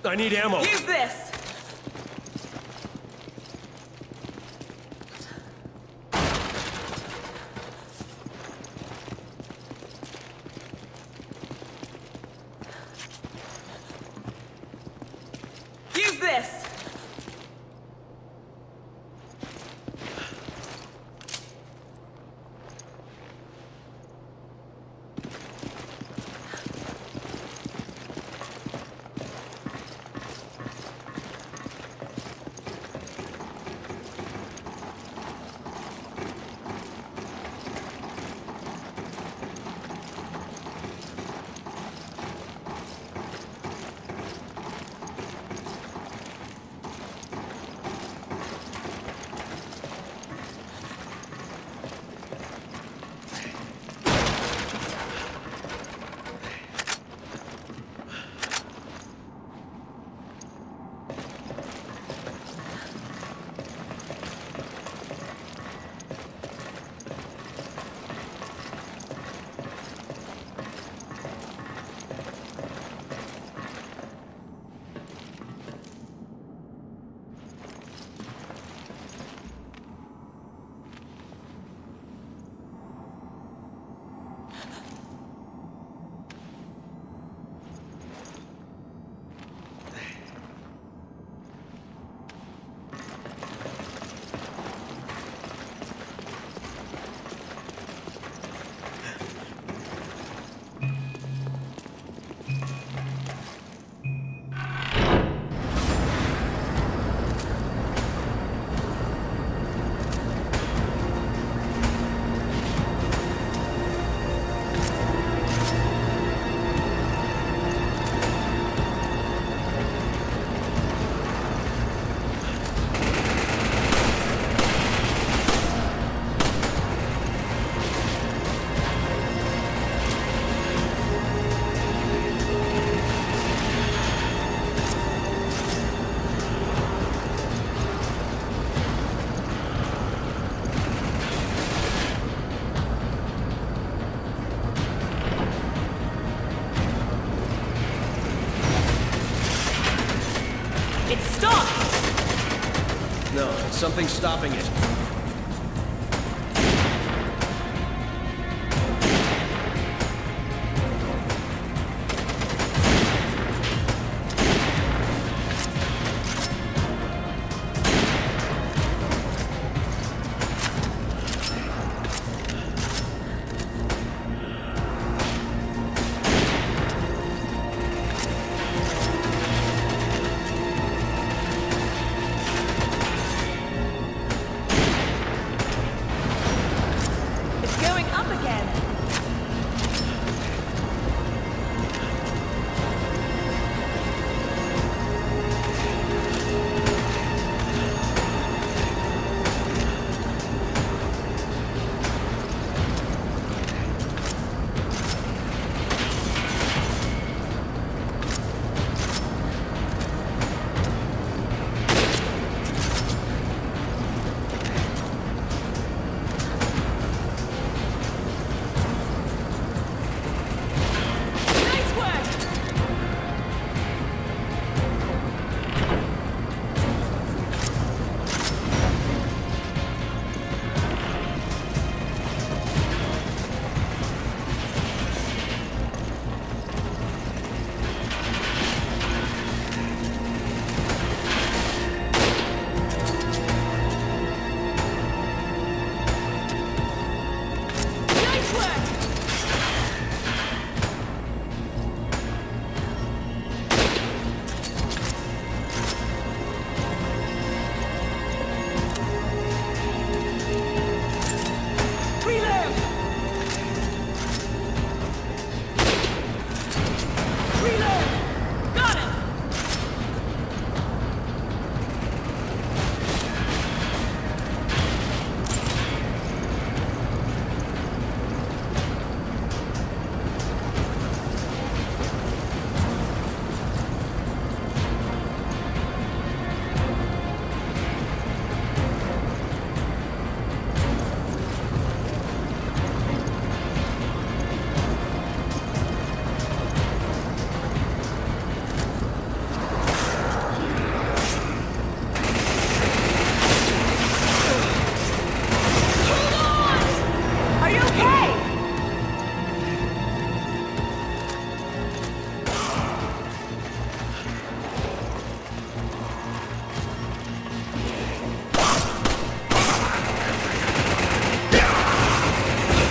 I need ammo. Use this! Use this! Something's stopping it. It's going up again. Nice work! Nice work! Reload! Reload! Got it! Are you okay?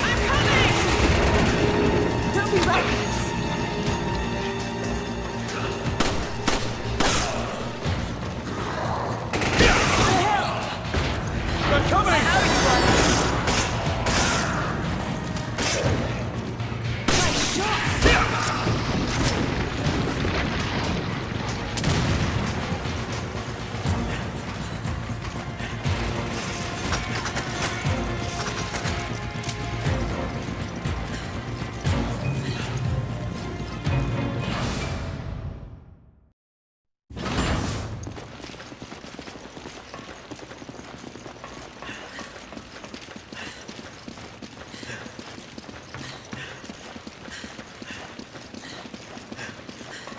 I'm coming! Don't be reckless. They're coming!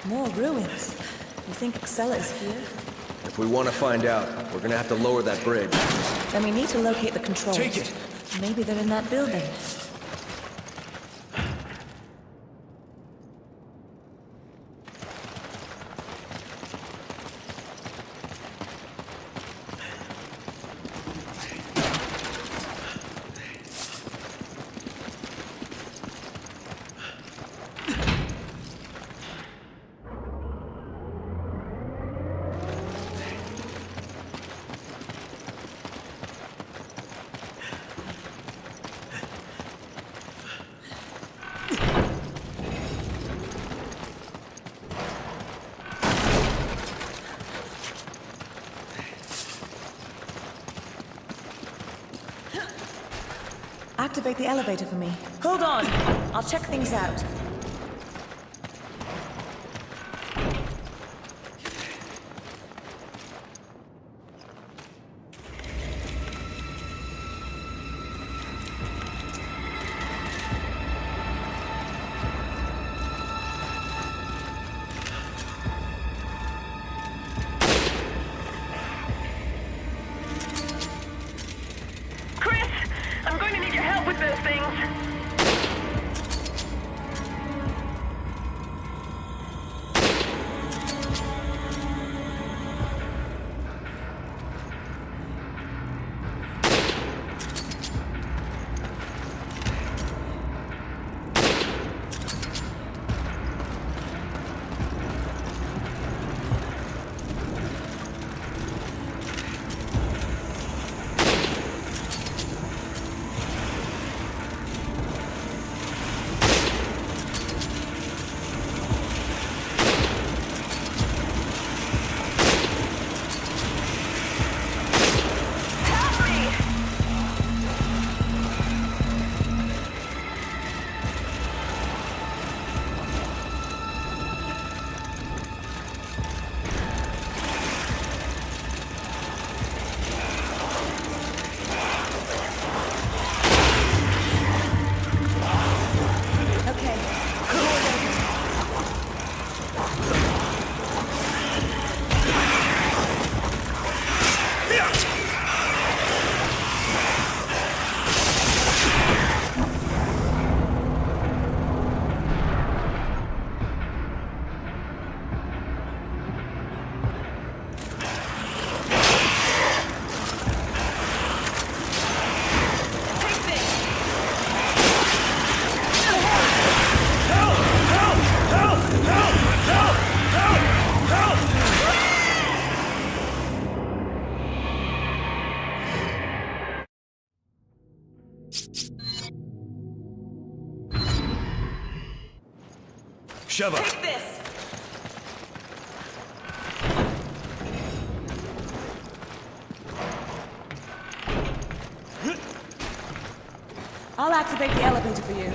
More ruins. You think Excella is here? If we want to find out, we're gonna have to lower that bridge. Then we need to locate the controls. Take it! Maybe they're in that building. Activate the elevator for me. Hold on! I'll check things out. Sheva! Take this! I'll activate the elevator for you.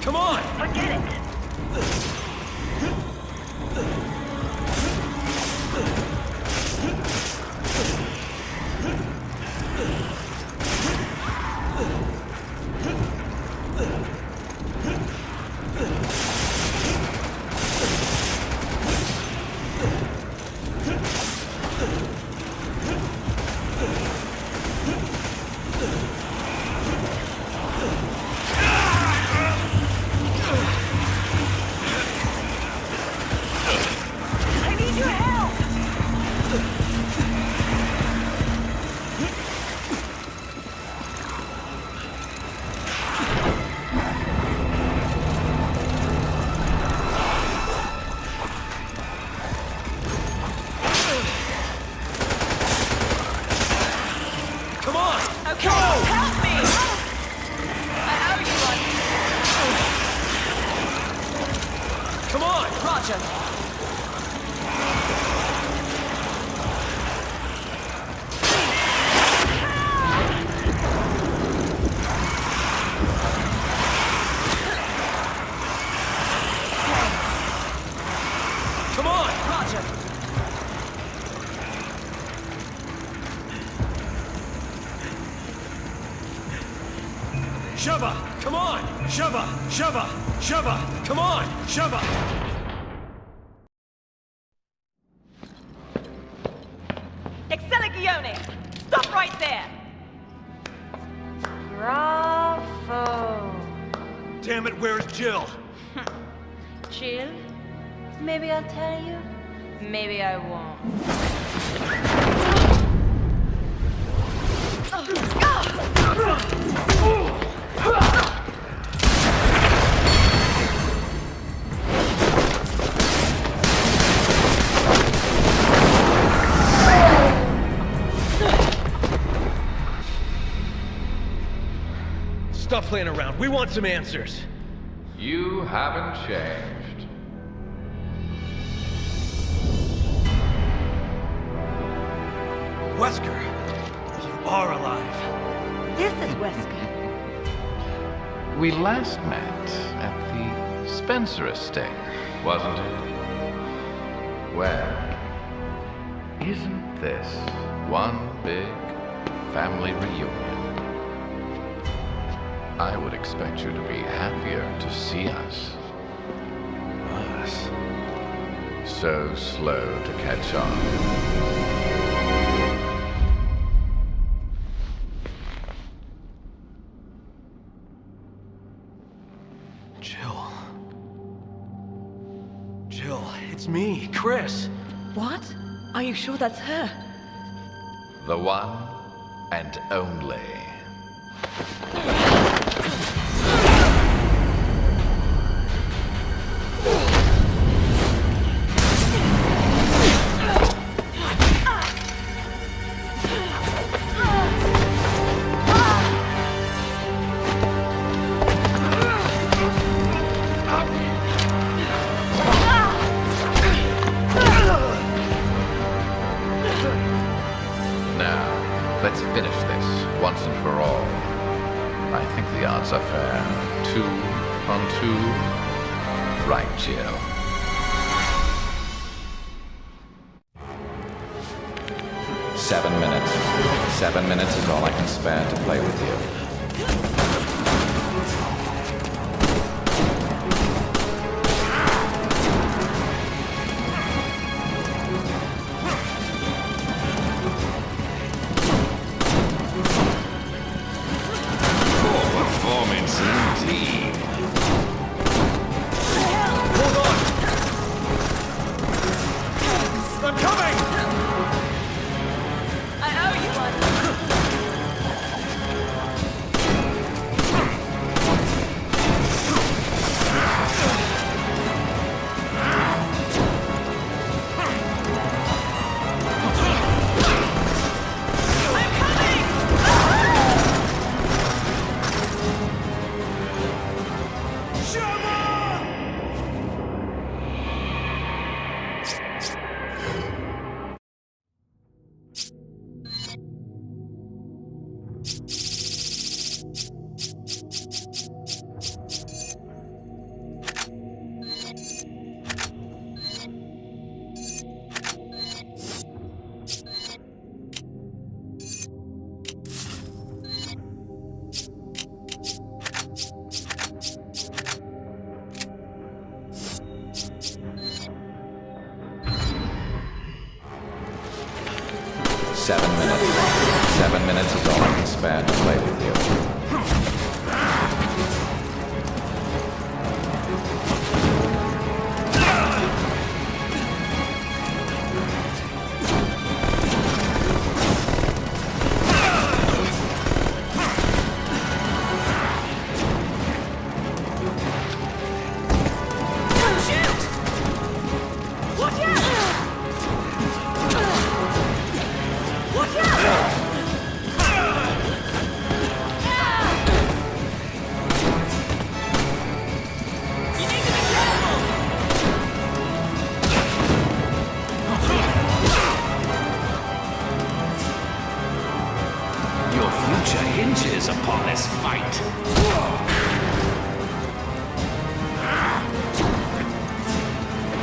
Come on! Forget it. I need your help. Come on! Okay, help me! I owe you one. Come on! Roger. Come on! Roger. Sheva! Come on! Sheva! Sheva! Sheva! Come on! Sheva! Excelligione! Stop right there! Bravo. Damn it, where's Jill? Jill? Maybe I'll tell you. Maybe I won't. Stop playing around. We want some answers. You haven't changed. Wesker! You are alive. This is Wesker. We last met at the Spencer estate, wasn't it? Well, isn't this one big family reunion? I would expect you to be happier to see us. Us? So slow to catch on. Jill, it's me, Chris. What? Are you sure that's her? The one and only. Now, let's finish this once and for all. I think the odds are fair. 2 on 2. Right, Jill. $7 minutes. 7 minutes is all I can spare to play with you. Performance indeed. Hold on! 7 minutes. 7 minutes is all I can spare to play with you. Your future hinges upon this fight.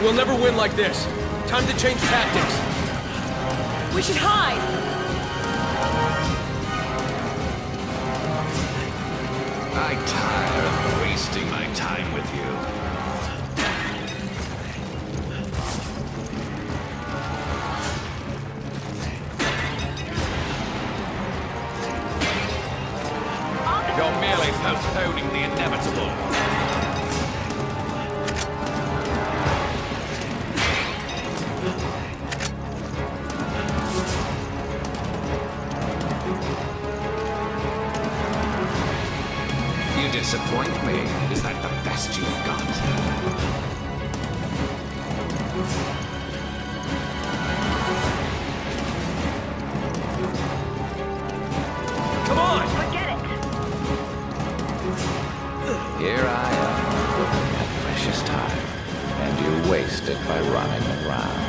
We'll never win like this. Time to change tactics. We should hide! I tire of wasting my time with you. You're merely postponing the inevitable. You disappoint me. Is that the best you've got? Come on! Here I am, at precious time, and you waste it by running around.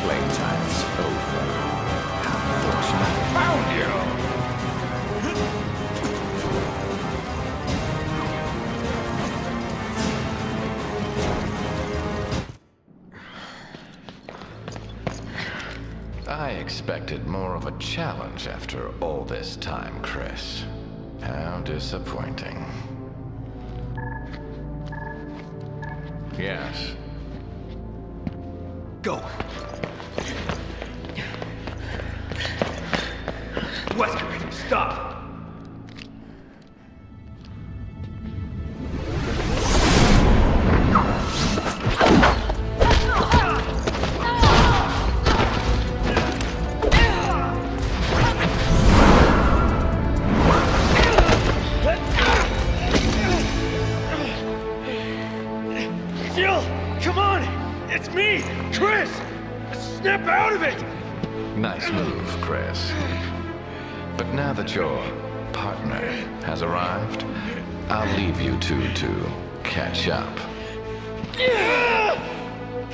Playtime's over. How fortunate. Found you! I expected more of a challenge after all this time, Chris. How disappointing. Yes. Go. Wesker, stop. Jill, come on! It's me, Chris! Snap out of it! Nice move, Chris. But now that your partner has arrived, I'll leave you two to catch up.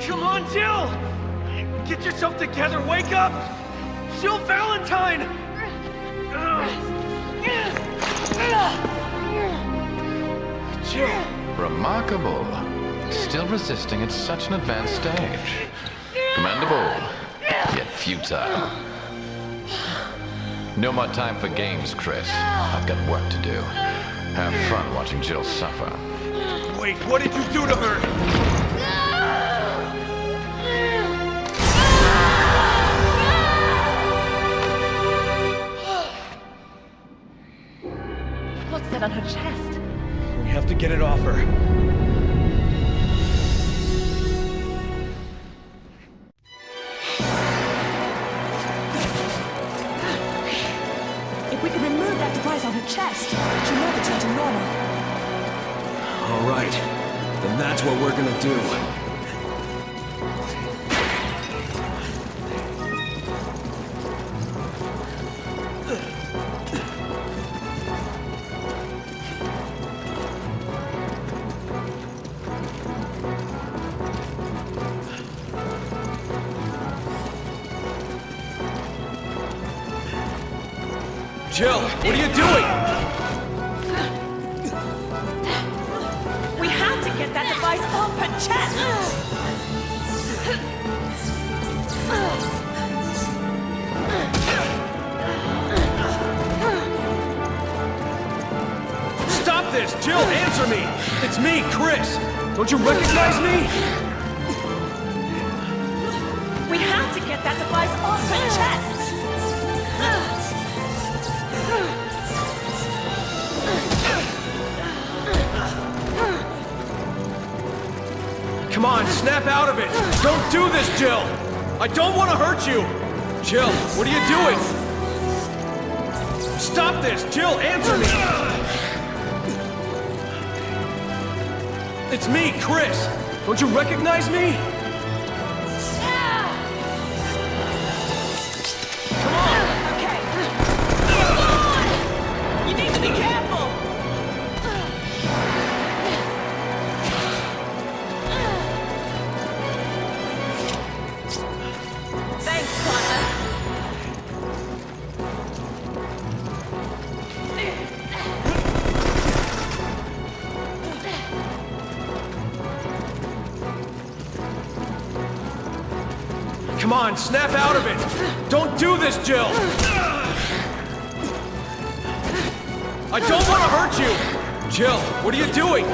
Come on, Jill! Get yourself together, wake up! Jill Valentine! Jill! Remarkable. Still resisting at such an advanced stage. Commendable, yet futile. No more time for games, Chris. I've got work to do. Have fun watching Jill suffer. Wait, what did you do to her? What's that on her chest? We have to get it off her. If we can remove that device on her chest, she will return to normal. All right. Then that's what we're gonna do. Jill, what are you doing? We have to get that device off her chest! this! Jill, answer me! It's me, Chris! Don't you recognize me? We have to get that device off her chest! Come on, snap out of it! Don't do this, Jill! I don't want to hurt you! Jill, what are you doing? Stop this! Jill, answer me! It's me, Chris! Don't you recognize me? Come on! Okay. Come on! You need to be careful! Thanks, partner. Come on, snap out of it! Don't do this, Jill! I don't want to hurt you! Jill, what are you doing?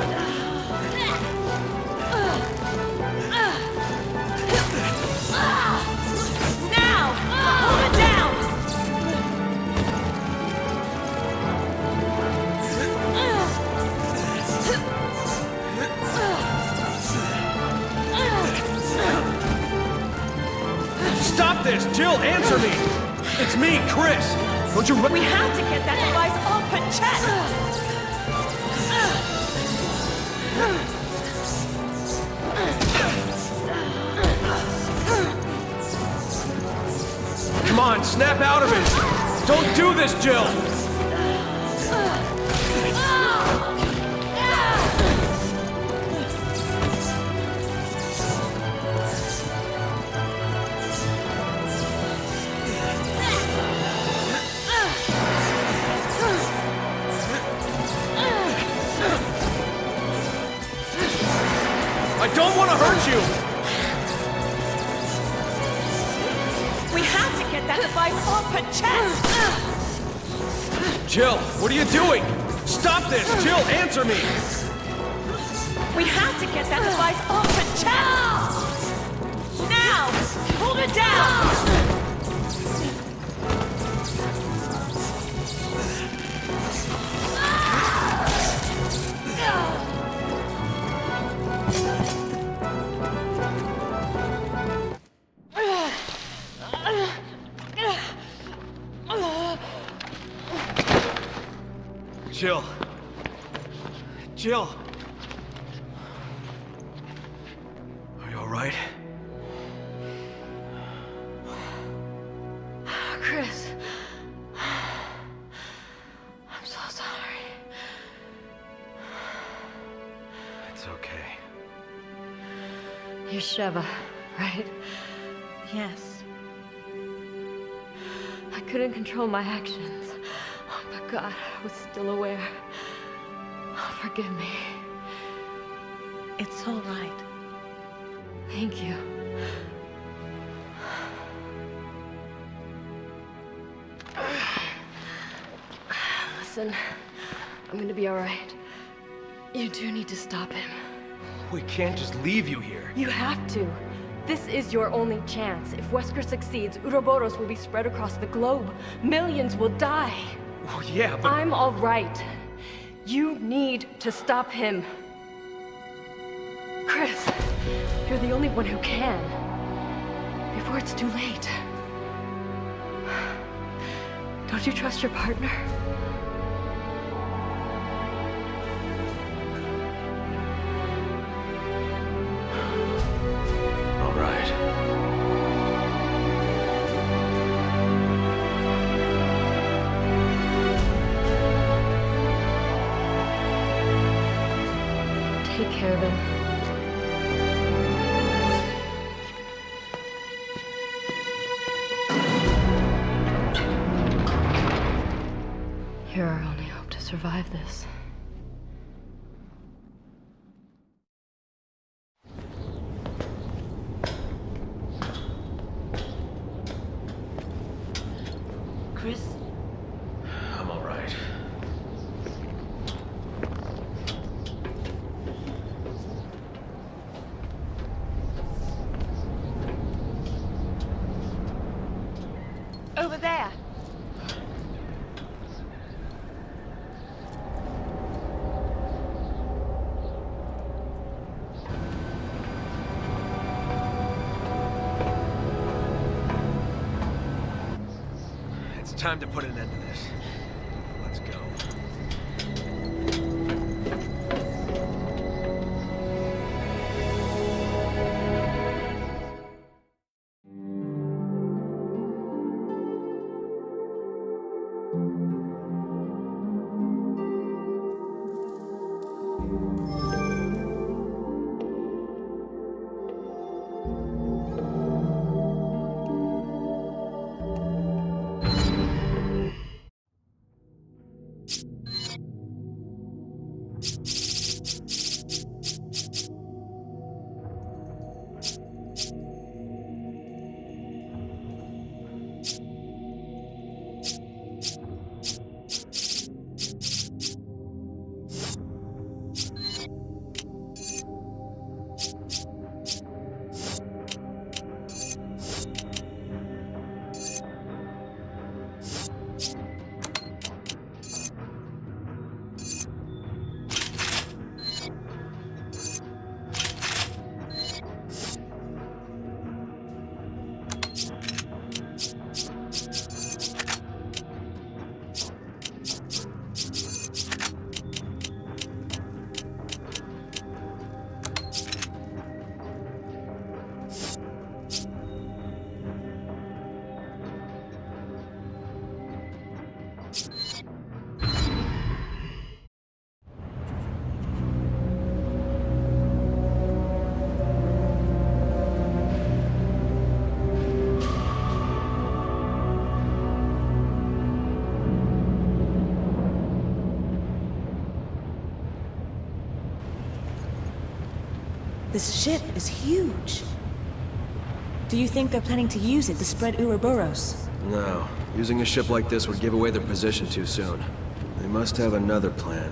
Now! Hold it down! Stop this! Jill, answer me! It's me, Chris! Don't you We have to get that device off her chest! Come on, snap out of it! Don't do this, Jill! I don't want to hurt you! We have to get that device off her chest! Jill, what are you doing? Stop this! Jill, answer me! We have to get that device off her chest! Now! Hold it down! Jill. Jill. Are you all right? Chris. I'm so sorry. It's okay. You're Sheva, right? Yes. I couldn't control my actions. Oh, but God, I was still aware. Oh, forgive me. It's all right. Thank you. Listen, I'm gonna be all right. You do need to stop him. We can't just leave you here. You have to. This is your only chance. If Wesker succeeds, Uroboros will be spread across the globe. Millions will die. Oh, yeah, but... I'm all right. You need to stop him. Chris, you're the only one who can. Before it's too late. Don't you trust your partner? All right. Take care of him. You're our only hope to survive this. Chris? I'm all right. time to put an end to this. Let's go. This ship is huge. Do you think they're planning to use it to spread Ouroboros? No. Using a ship like this would give away their position too soon. They must have another plan.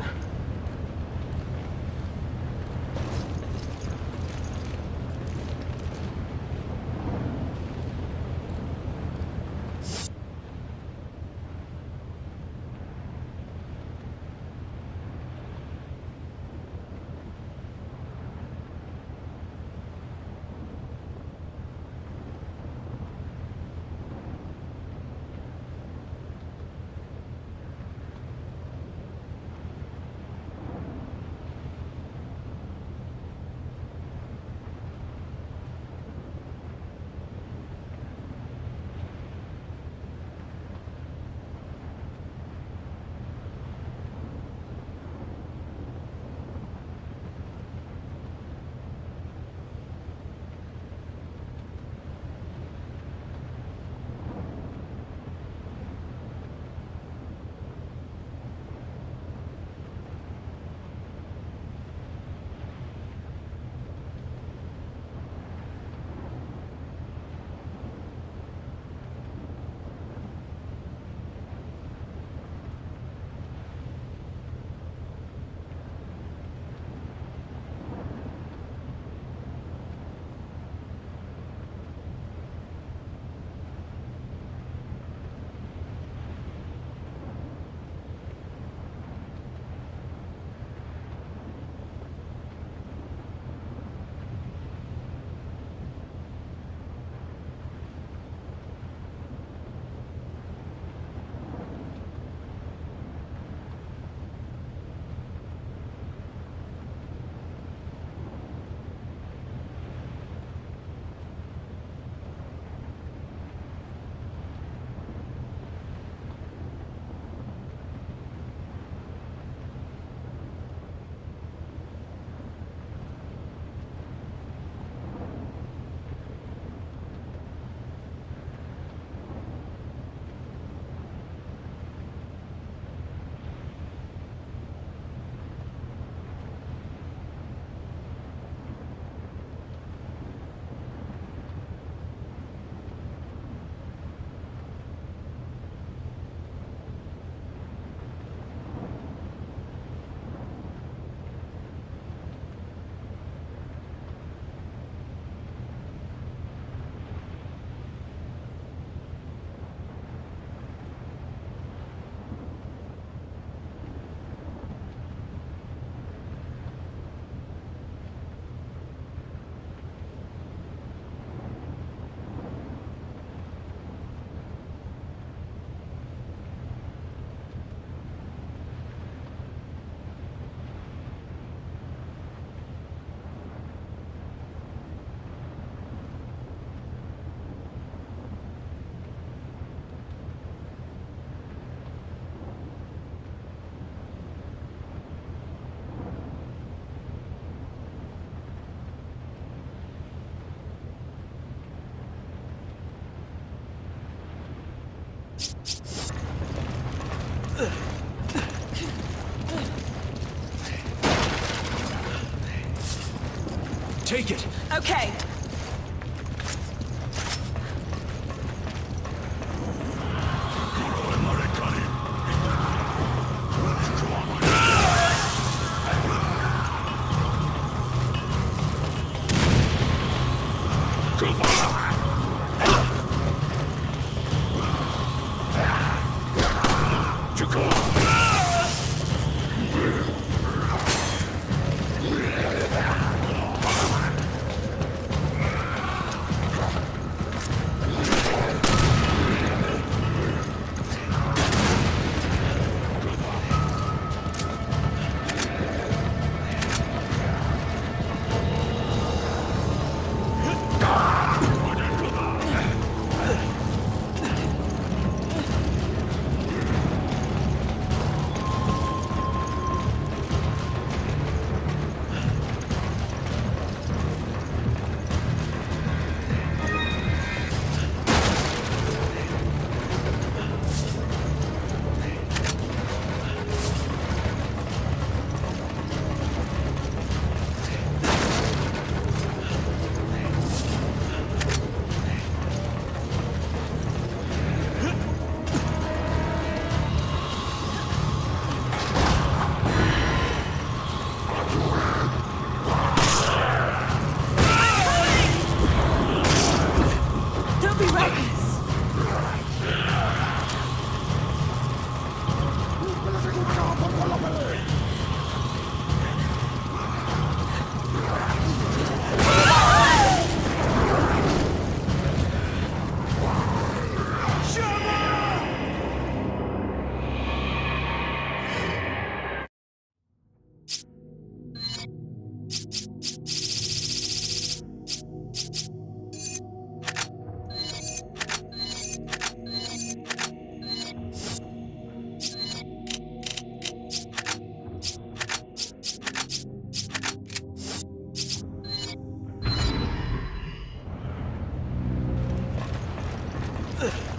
Take it! Okay.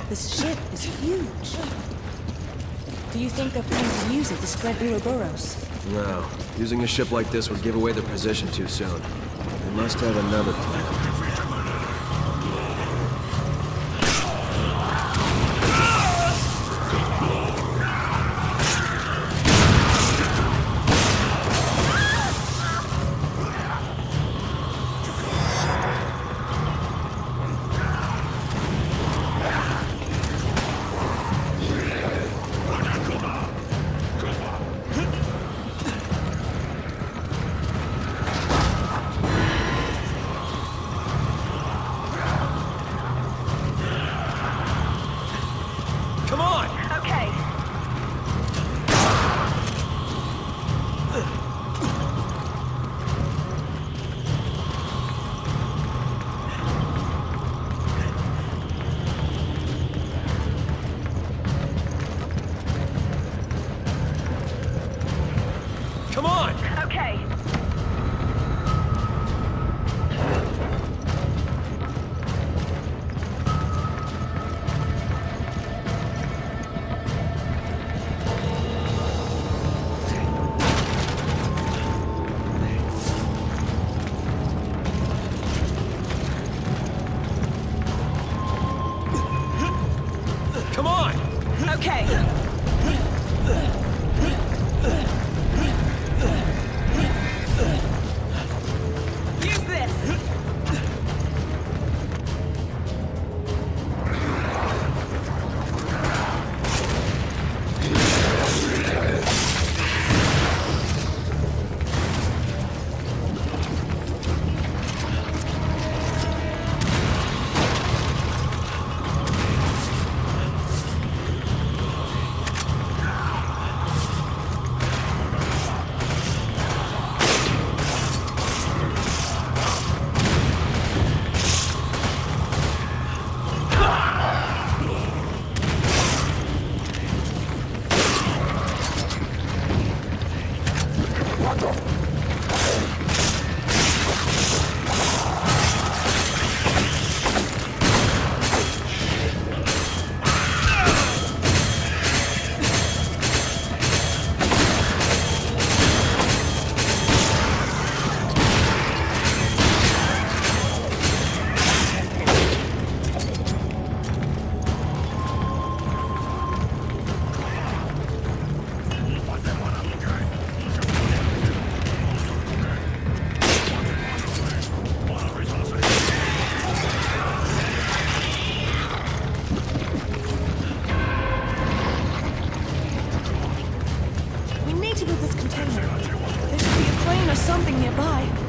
This ship is huge. Do you think they're planning to use it to spread Ouroboros? No. Using a ship like this would give away their position too soon. They must have another plan. something nearby.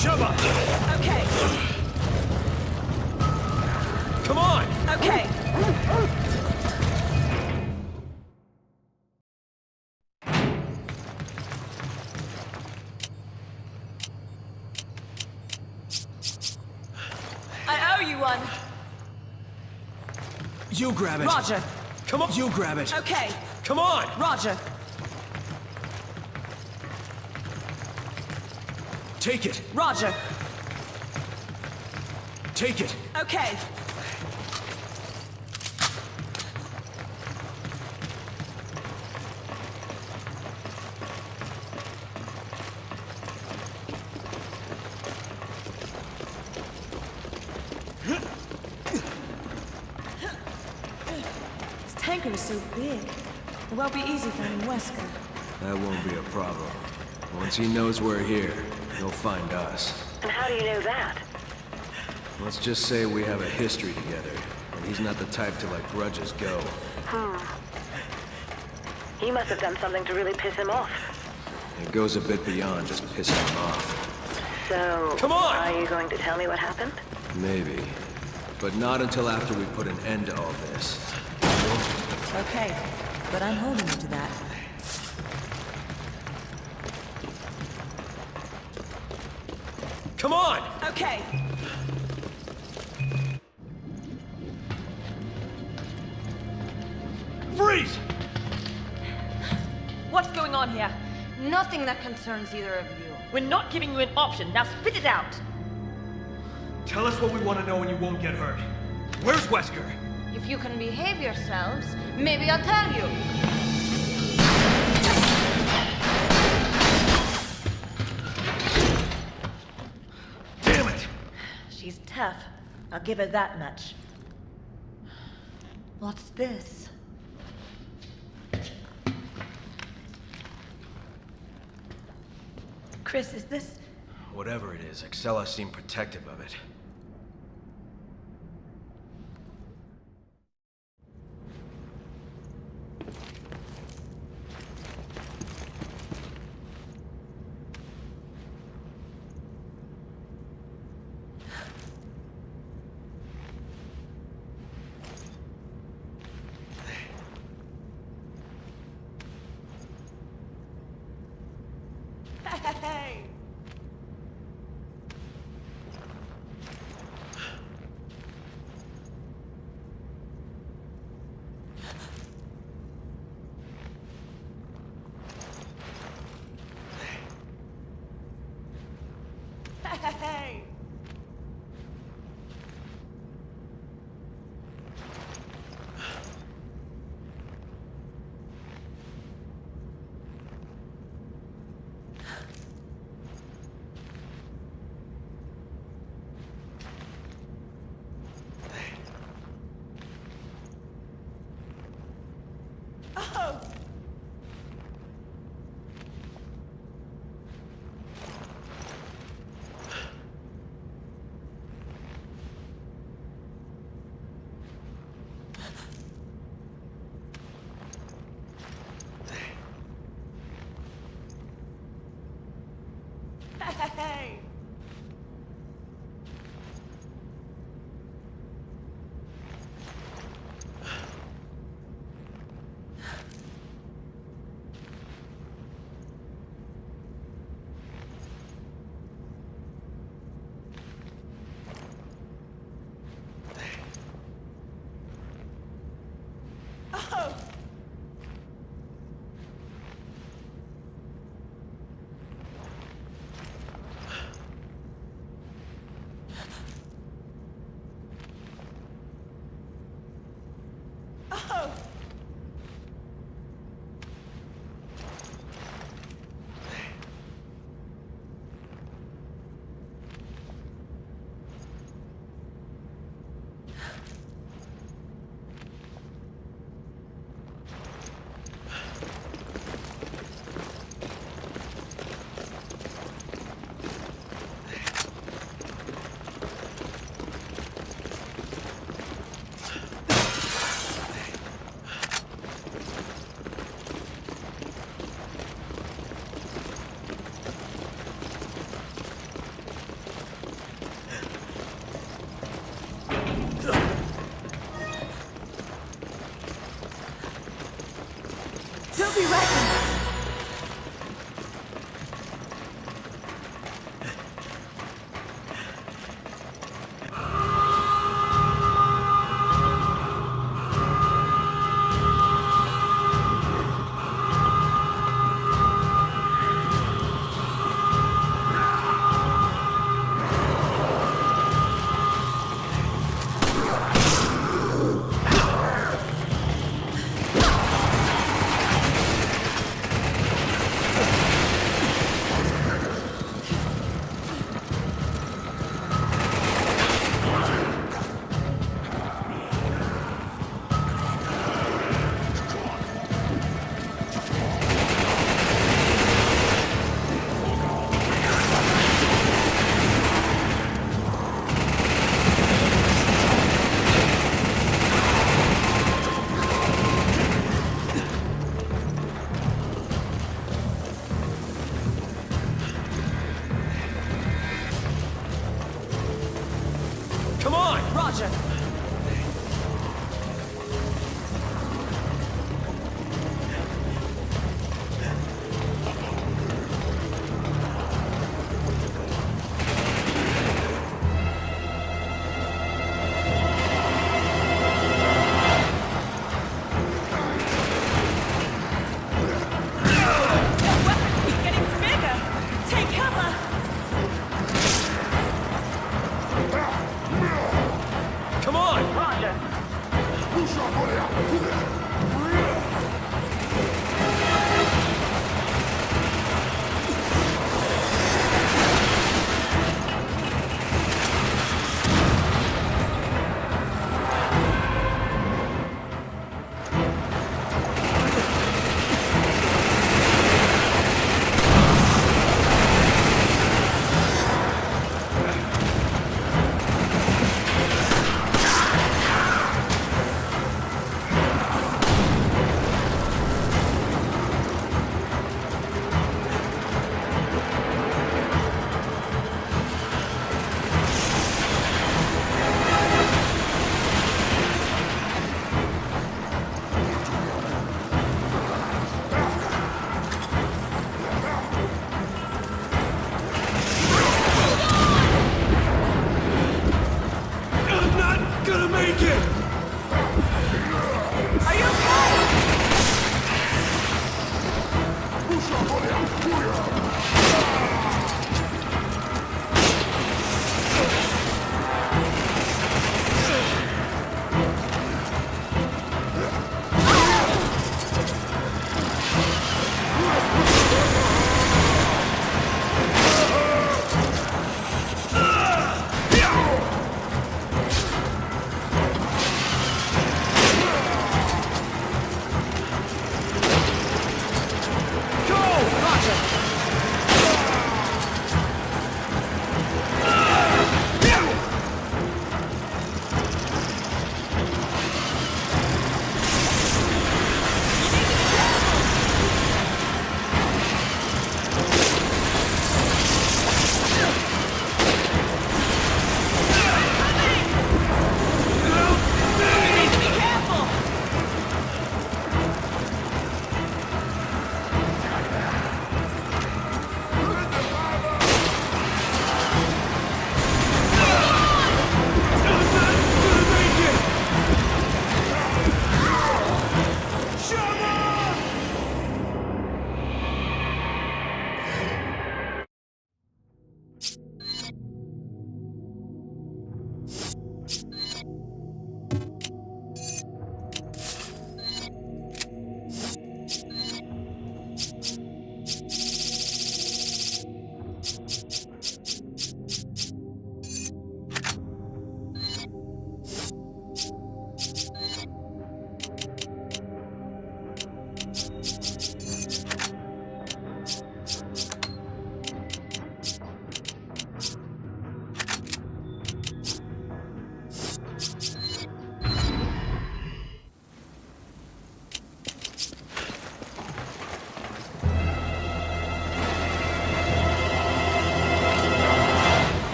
Shove up! Okay. Come on! Okay. I owe you one. You grab it. Roger. Come on. You grab it. Okay. Come on! Roger. Take it. Roger. Take it. Okay. This tanker is so big. It won't be easy finding Wesker. That won't be a problem. Once he knows we're here, he'll find us. And how do you know that? Let's just say we have a history together, and he's not the type to let grudges go. He must have done something to really piss him off. It goes a bit beyond just pissing him off. So... Come on! Are you going to tell me what happened? Maybe. But not until after we put an end to all this. Okay, but I'm holding you to that. Come on! Okay. Freeze! What's going on here? Nothing that concerns either of you. We're not giving you an option. Now spit it out. Tell us what we want to know and you won't get hurt. Where's Wesker? If you can behave yourselves, maybe I'll tell you. Damn it! She's tough. I'll give her that much. What's this? Chris, is this... Whatever it is, Excella seemed protective of it. Hey! Hey! Oh! Hey! Oh!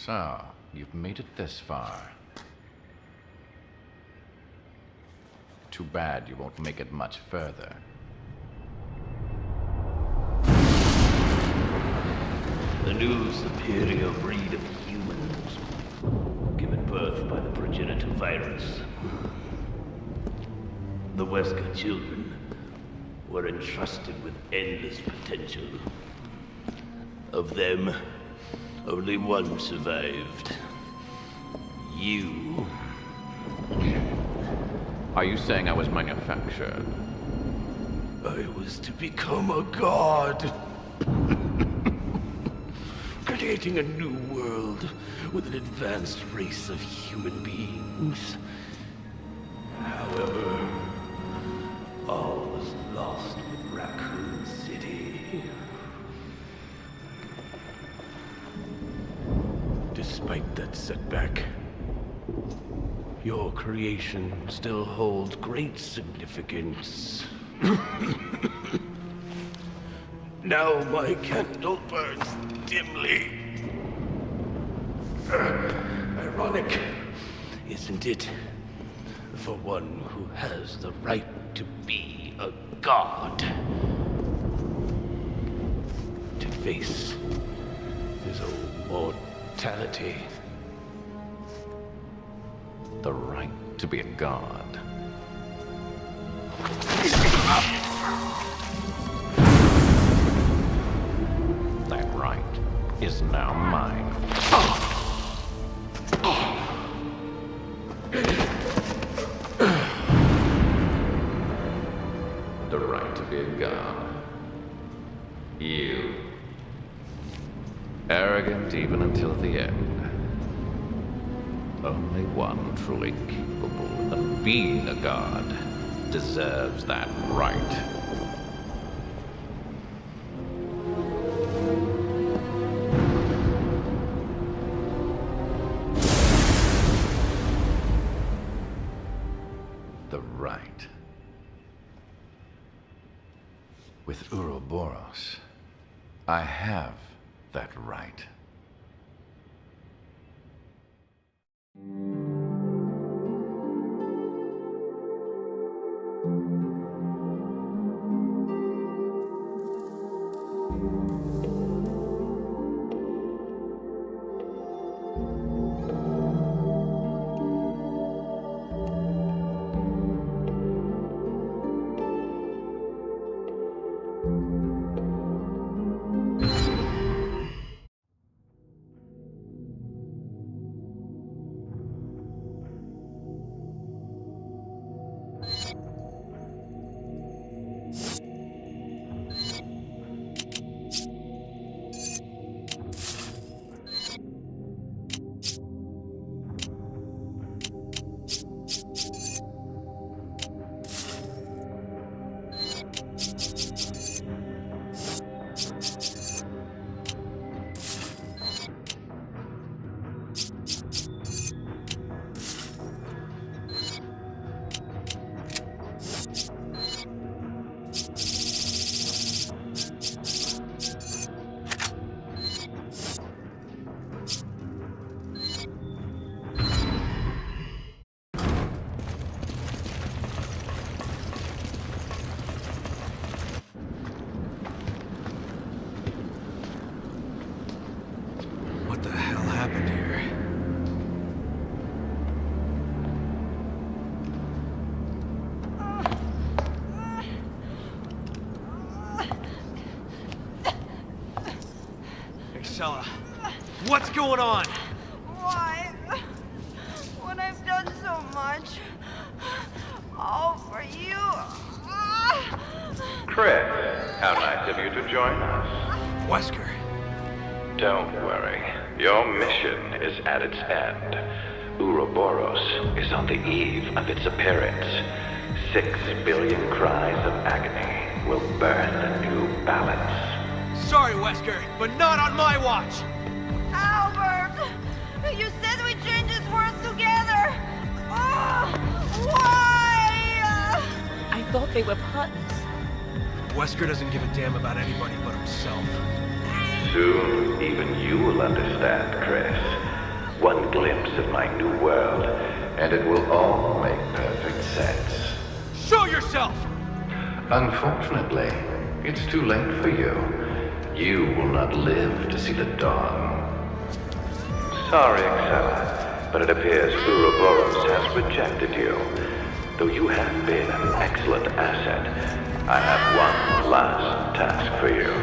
So, you've made it this far. Too bad you won't make it much further. A new superior breed of humans, given birth by the progenitor virus. The Wesker children were entrusted with endless potential. Of them, only one survived. You. Are you saying I was manufactured? I was to become a god. Creating a new world with an advanced race of human beings. However, all was lost with Raccoon City. Despite that setback, your creation still holds great significance. Now my candle burns dimly. Ironic, isn't it? For one who has the right to be a god. To face his own mortality. The right to be a god. That right is now mine. The right to be a god. You. Arrogant even until the end. Only one truly capable of being a god deserves that right. The right. With Uroboros, I have that right. What the hell happened here? Excella, what's going on? Why? When I've done so much. All for you. Chris, how nice of you to join us. Wesker. Don't worry. Your mission is at its end. Uroboros is on the eve of its appearance. 6 billion cries of agony will burn a new balance. Sorry, Wesker, but not on my watch! Albert! You said we change this world together! Why? I thought they were partners. Wesker doesn't give a damn about anybody but himself. Soon, even you will understand, Chris. One glimpse of my new world, and it will all make perfect sense. Show yourself! Unfortunately, it's too late for you. You will not live to see the dawn. Sorry, Excella, but it appears Uroboros has rejected you. Though you have been an excellent asset, I have one last task for you.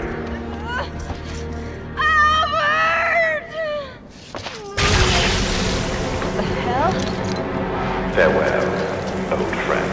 Farewell, old friend.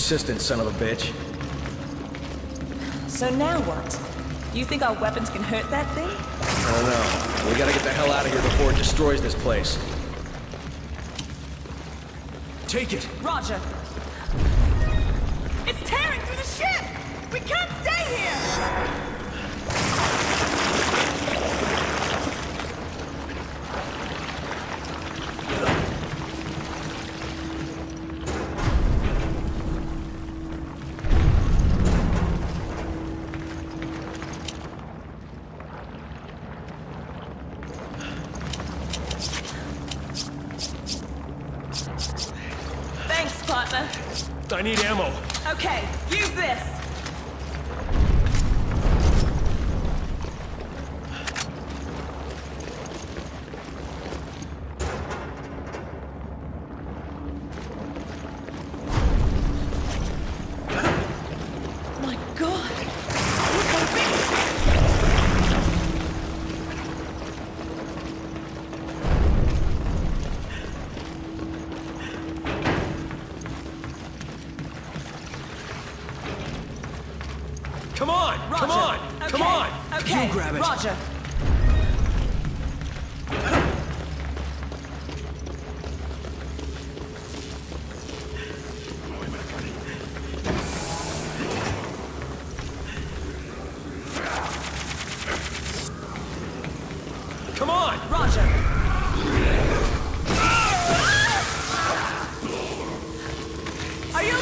Persistent son of a bitch. So now what? You think our weapons can hurt that thing? I don't know. We gotta get the hell out of here before it destroys this place. Take it! Roger. It's tearing through the ship! We can't stay here! Thanks, partner. I need ammo. Okay, use this. My God! Look how big! Come on! Roger. Come on! Okay. Come on! Okay. You grab it. Roger. Come on! Roger. Are you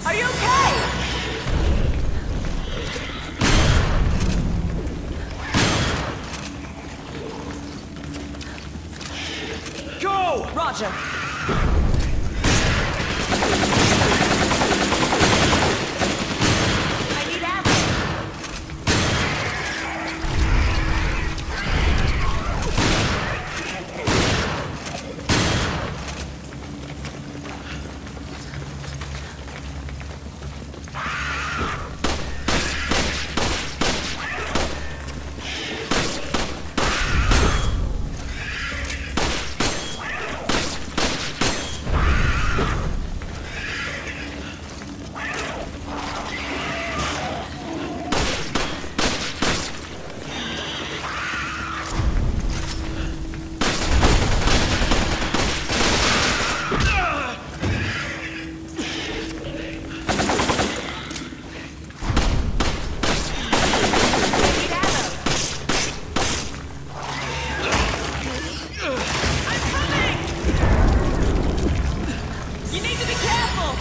Are you okay? Go! Roger. I need ammo. You need to be careful!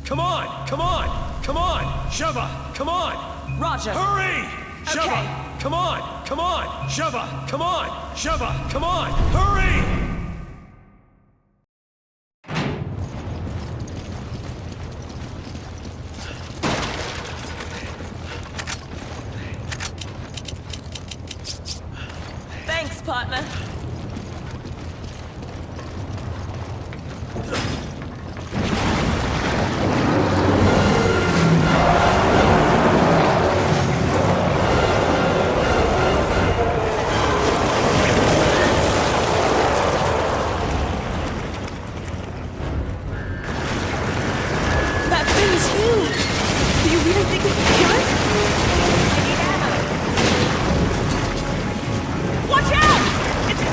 Come on! Come on! Come on! Sheva! Come on! Roger. Hurry! Okay. Sheva! Come on! Come on! Sheva! Come on! Sheva! Come on! Hurry! Thanks, partner. That thing is huge! Do you really think we can kill it? Watch out! It's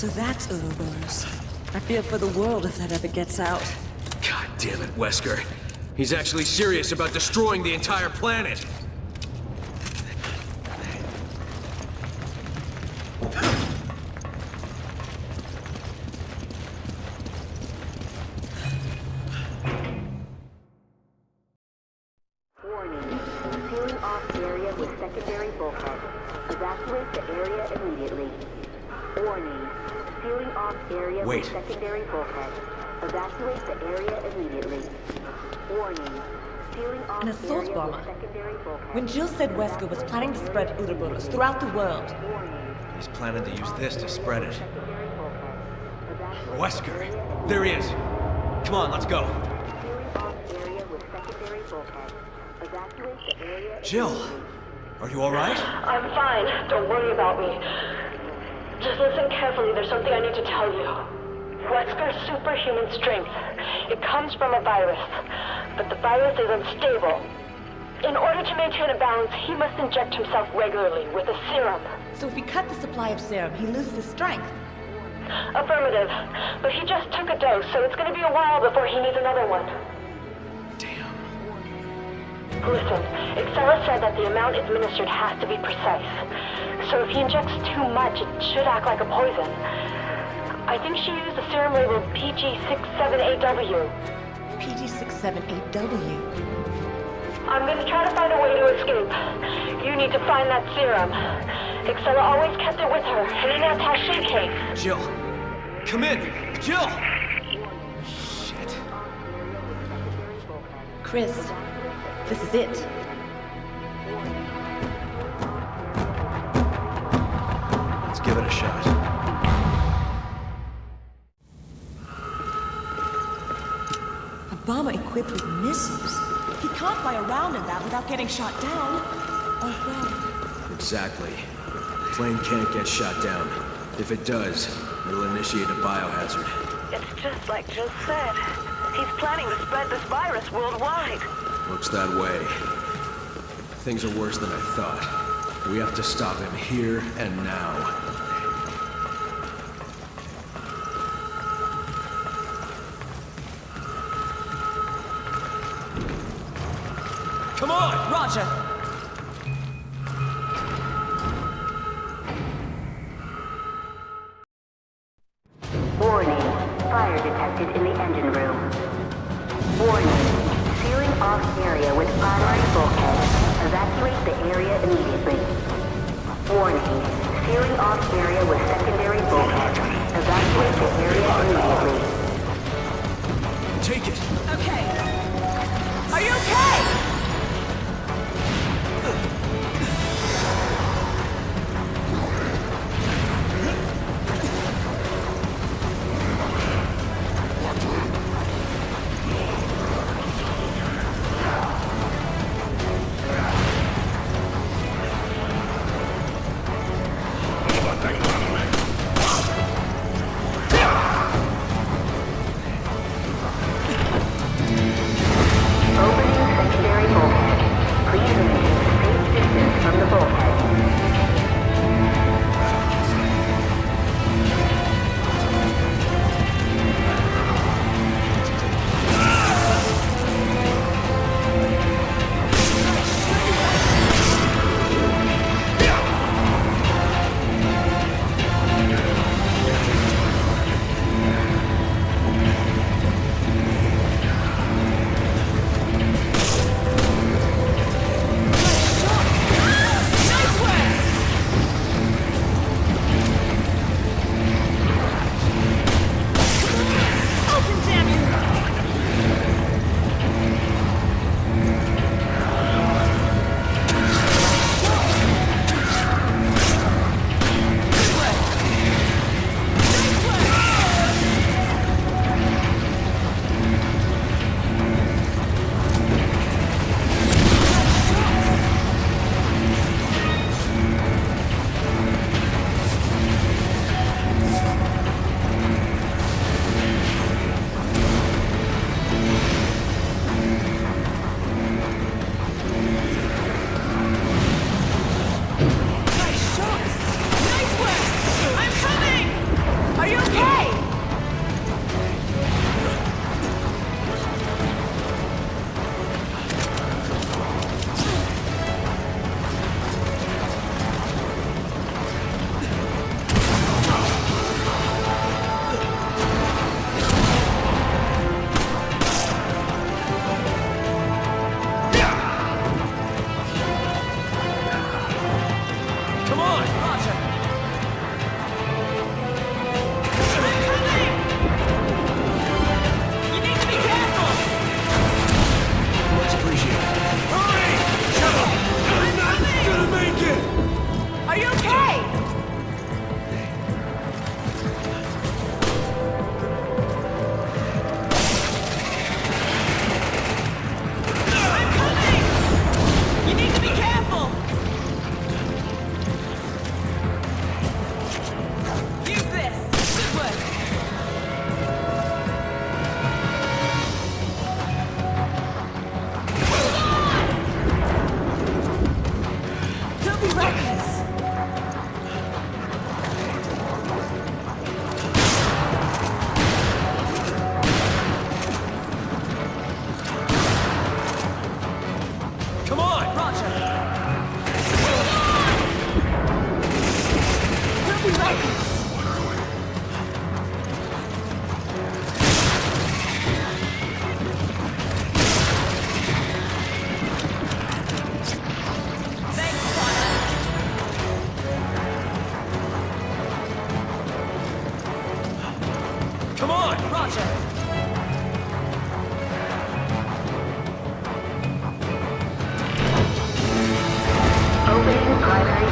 So that's Ouroboros. I fear for the world if that ever gets out. God damn it, Wesker. He's actually serious about destroying the entire planet. Warning. Sealing off area with secondary bulkhead. Evacuate the area immediately. Warning. Sealing off area Wait. with secondary bulkhead. Evacuate the area immediately. Warning. Sealing off An assault area bomber. with secondary bulkhead. When Jill said Wesker was planning to spread Ouroboros throughout the world, He's planning to use this to spread it. Wesker! There he is! Come on, let's go. Jill! Are you alright? I'm fine. Don't worry about me. Just listen carefully. There's something I need to tell you. Wesker's superhuman strength. It comes from a virus. But the virus is unstable. In order to maintain a balance, he must inject himself regularly with a serum. so if we cut the supply of serum, he loses his strength. Affirmative. But he just took a dose, so it's gonna be a while before he needs another one. Listen, Excella said that the amount administered has to be precise. So if he injects too much, it should act like a poison. I think she used a serum labeled PG67AW. PG67AW? I'm gonna try to find a way to escape. You need to find that serum. Excella always kept it with her, in an attaché case. Jill! Come in! Jill! Chris, this is it. Let's give it a shot. A bomber equipped with missiles. He can't fly around in that without getting shot down. Or burned. Exactly. The plane can't get shot down. If it does, it'll initiate a biohazard. It's just like Jill said. He's planning to spread this virus worldwide. Looks that way. Things are worse than I thought. We have to stop him here and now. Come on! Roger. Warning. Fire detected in the engine room. Warning. Sealing off area with primary bulkhead. Evacuate the area immediately. Warning. Sealing off area with secondary bulkhead. Evacuate the area immediately. Take it! Okay. Are you okay?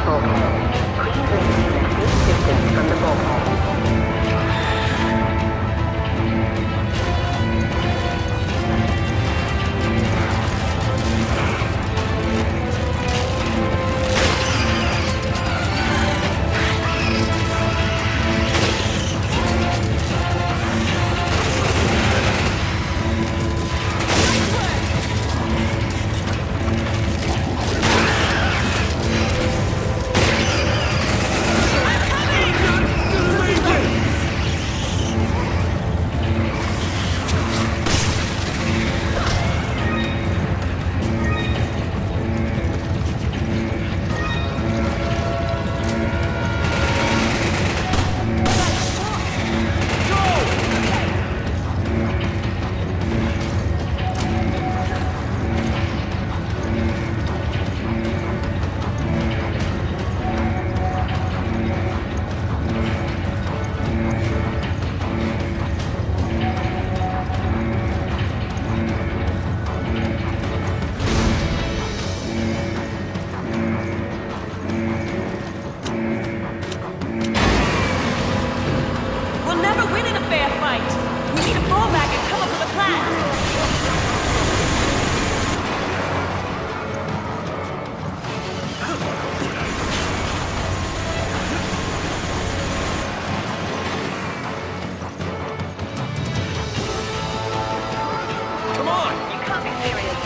primary bulkhead. Please maintain a safe distance from the bulkhead. We'll never win in a fair fight. We need to fall back and come up with a plan. Come on! You can't be serious.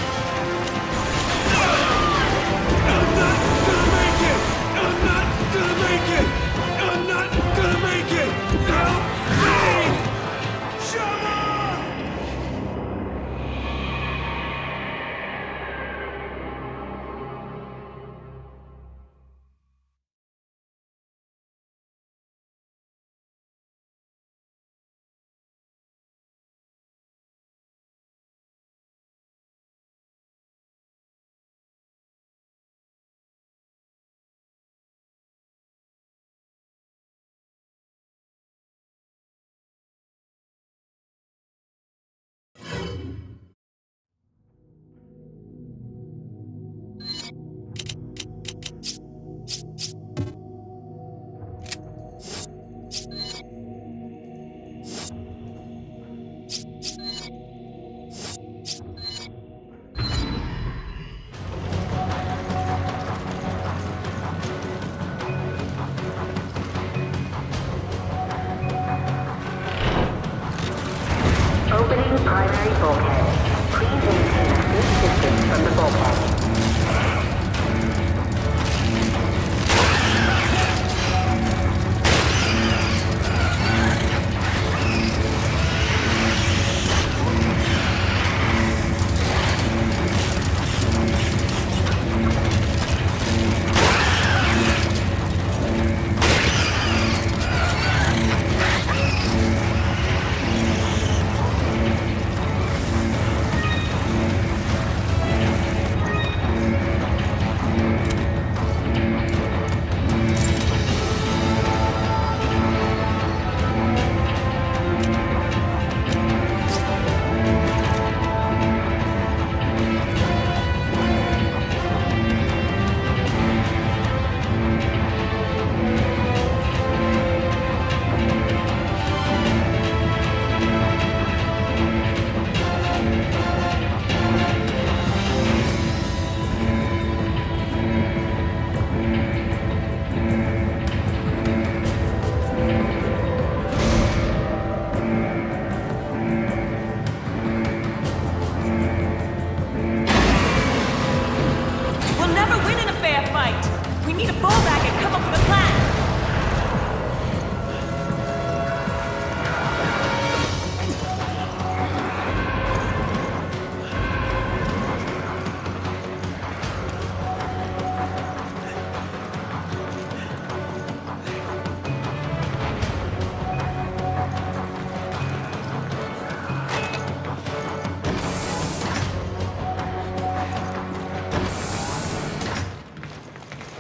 Opening primary bulkhead. Please maintain a safe distance from the bulkhead.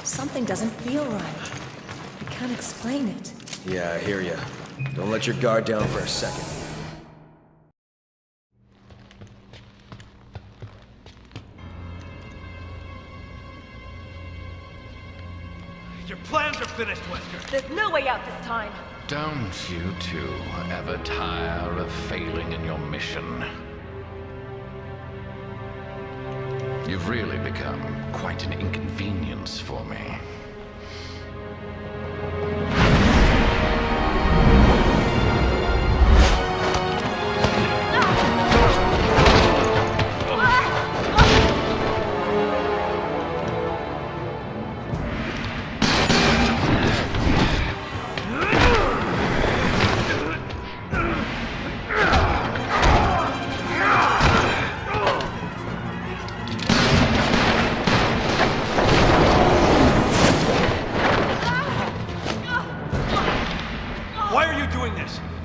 Something doesn't feel right. I can't explain it. Yeah, I hear ya. Don't let your guard down for a second. Your plans are finished, Wesker. There's no way out this time. Don't you two ever tire of failing in your mission? You've really become quite an inconvenience for me.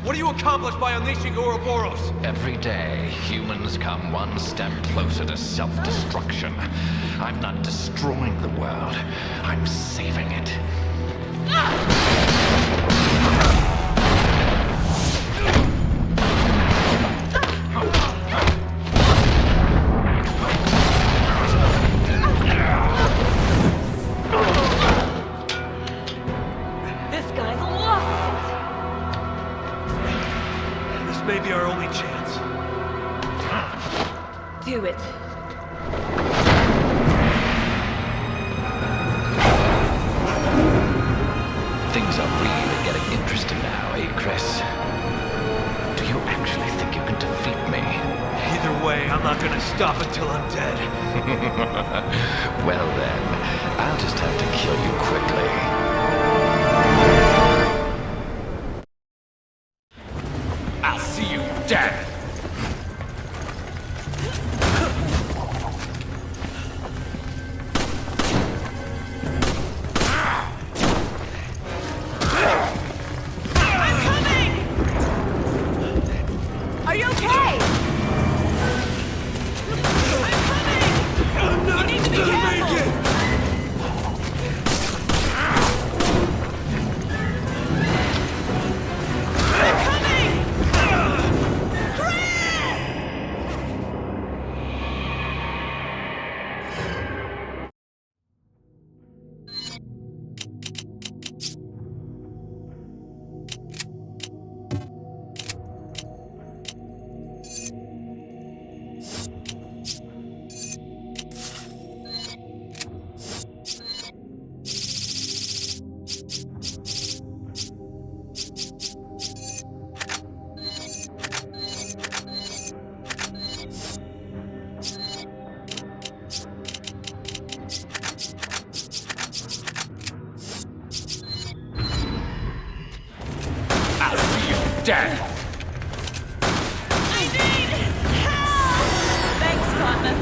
What do you accomplish by unleashing Ouroboros? Every day, humans come one step closer to self-destruction. I'm not destroying the world. I'm saving it. This guy's lost This may be our only chance. it. Do it. Things are really getting interesting now, eh, Chris? Do you actually think you can defeat me? Either way, I'm not gonna stop until I'm dead. Well then, I'll just have to kill you quickly. I'll see you dead! Are you okay? I'm coming! You need to be careful! I'm coming! I'll see you dead! I need help! Thanks, partner.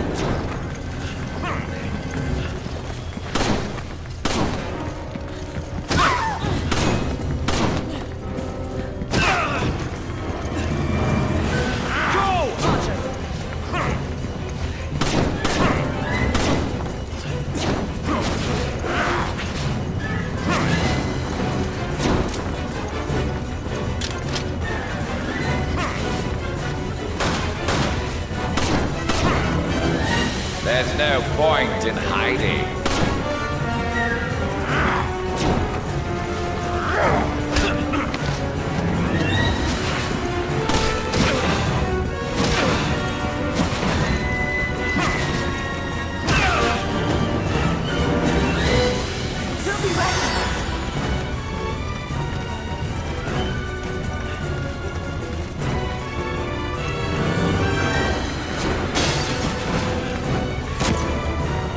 There's no point in hiding. He'll be right.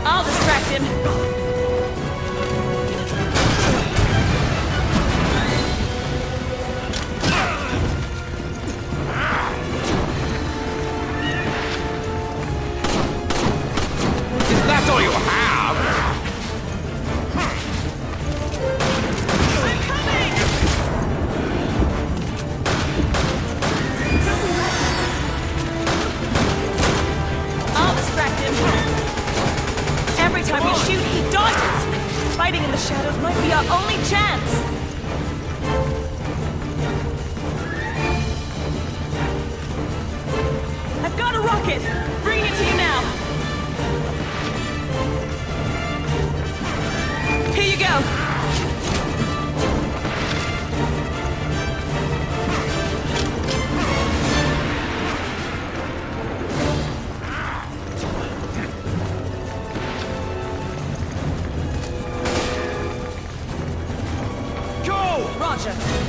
I'll distract him. Is that all you have? I'm coming! I'll distract him. Every time we shoot, he dodges. Fighting in the shadows might be our only chance. I've got a rocket. Bringing it to you now. Here you go. Roger.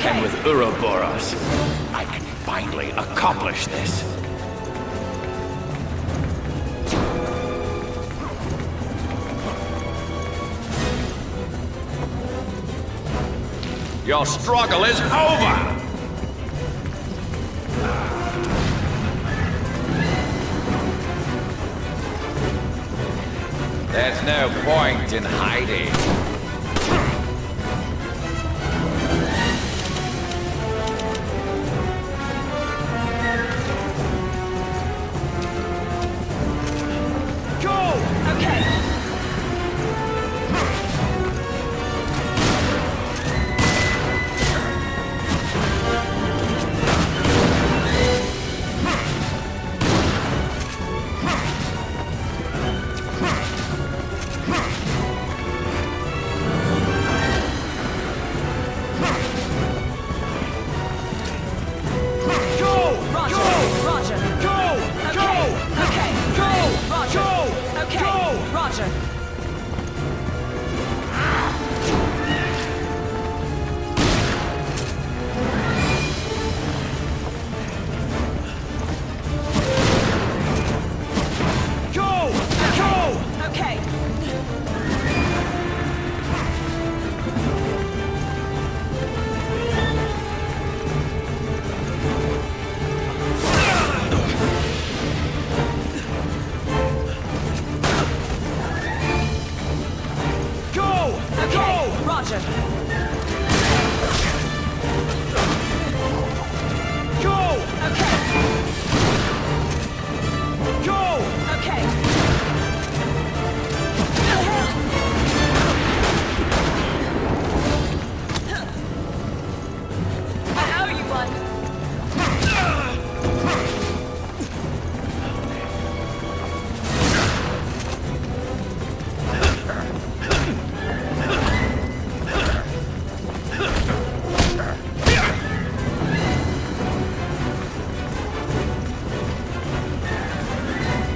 And with Ouroboros, I can finally accomplish this. Your struggle is over! There's no point in hiding. everyone!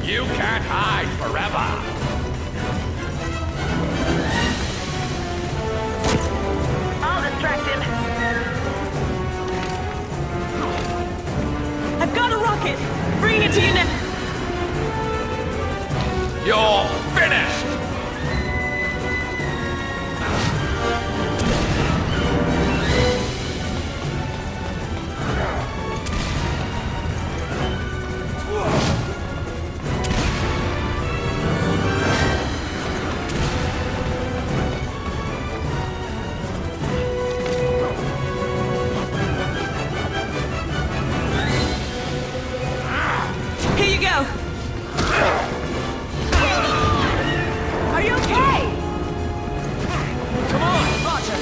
You can't hide forever! I'll distract him. I've got a rocket! Bring it to you now! You're finished! Here you go! Are you okay? Come on, Roger!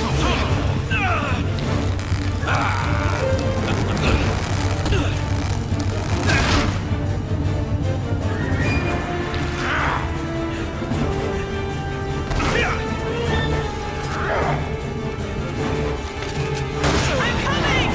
I'm coming!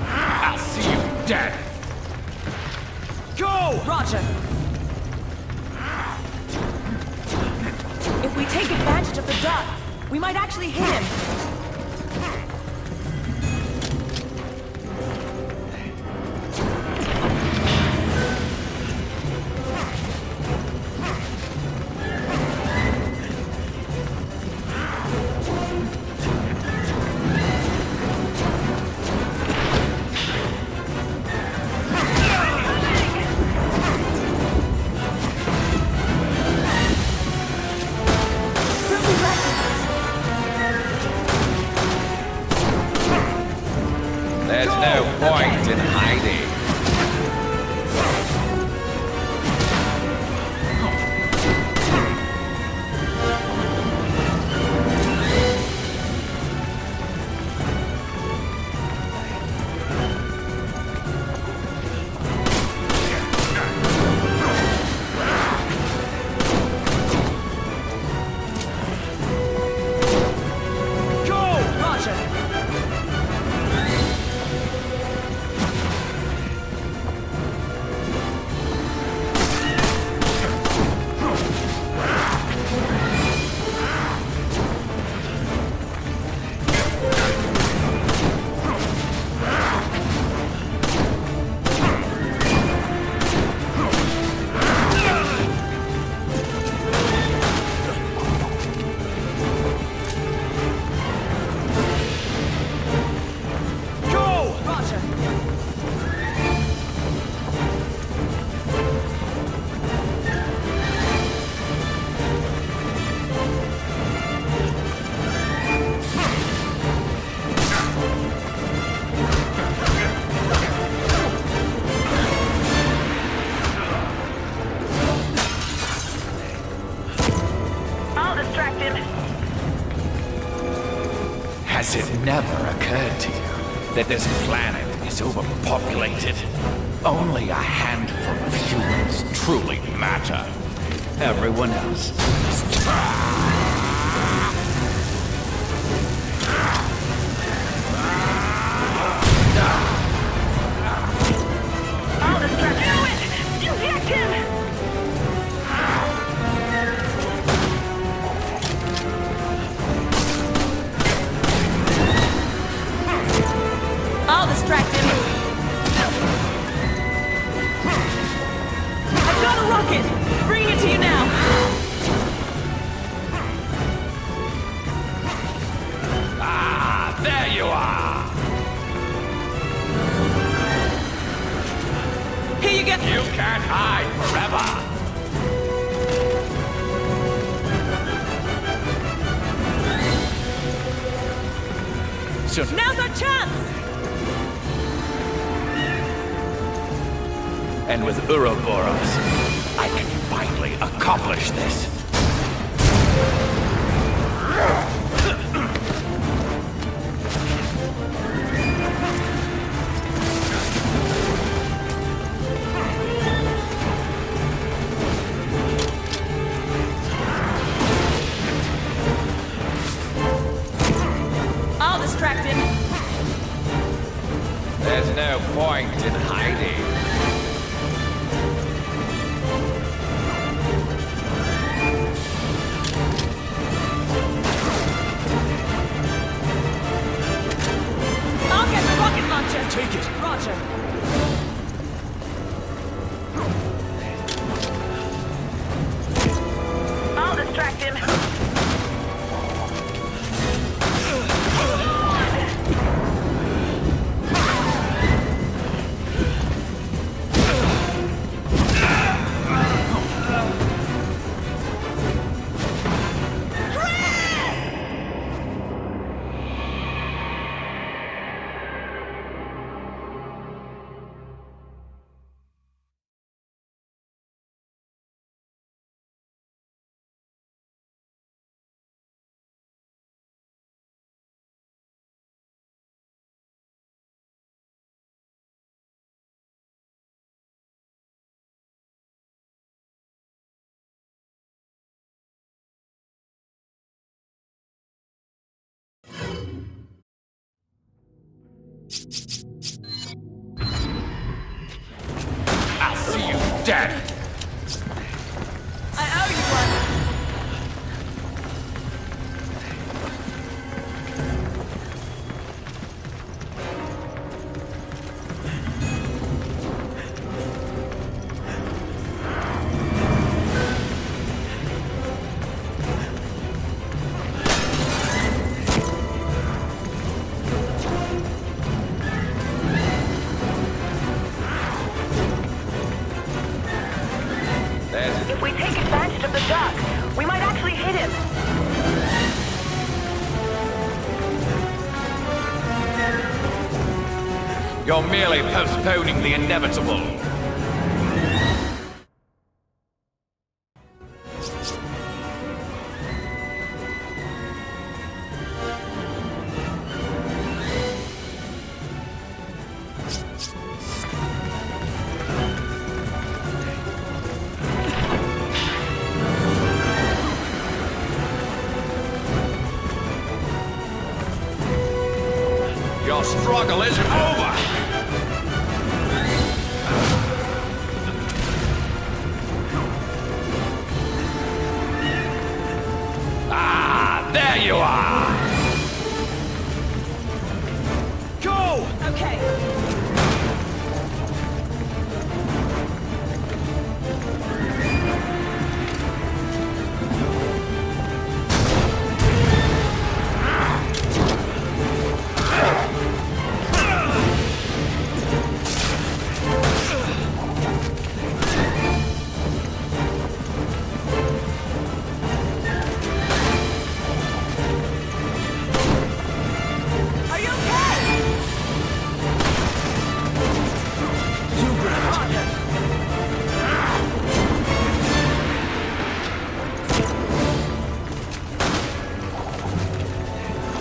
I'll see you dead! Go! Roger. If we take advantage of the dot, we might actually hit him. There's no point in hiding. Roger. Has it never occurred to you that this planet is overpopulated? Only a handful of humans truly matter. Everyone else is I'll distract him! You hit him! I'll distract him. I've got a rocket! Bring it to you now! Ah, there you are! Here you go! You can't hide forever! mission. Now's our chance! And with Ouroboros, I can finally accomplish this. I'll distract him. There's no point in hiding. I'll get the rocket launcher. Take it. Roger. I'll distract him. I'll see you dead. I owe you one. If we take advantage of the duck, we might actually hit him. You're merely postponing the inevitable. Your struggle isn't over! Ah, there you are! Go! Okay. Are you okay? You grab it.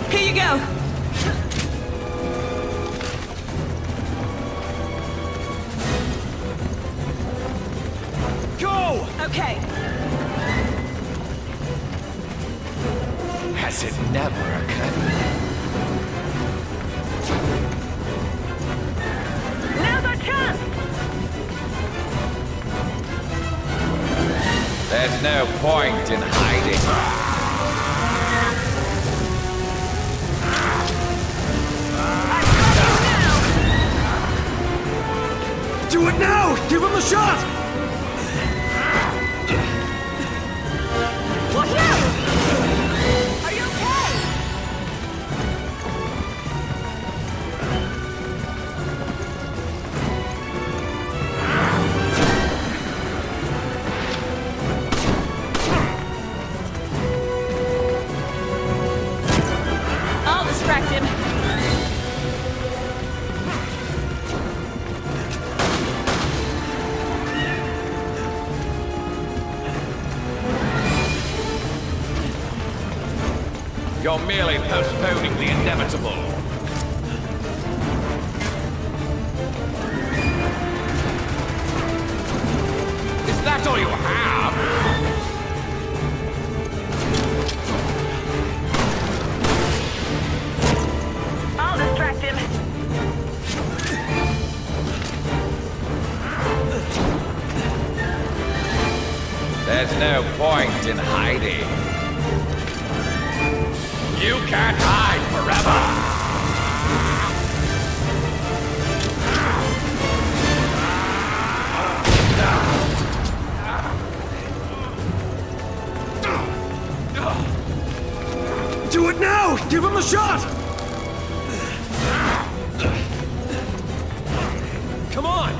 Here you go. Go! Okay. Has it never occurred to you? Now's our chance. There's no point in hiding. Do it now! Give him the shot! Watch out! Are you okay? I'll distract him. You're merely postponing the inevitable. Is that all you have? I'll distract him. There's no point in hiding. You can't hide forever! Do it now! Give him a shot! Come on!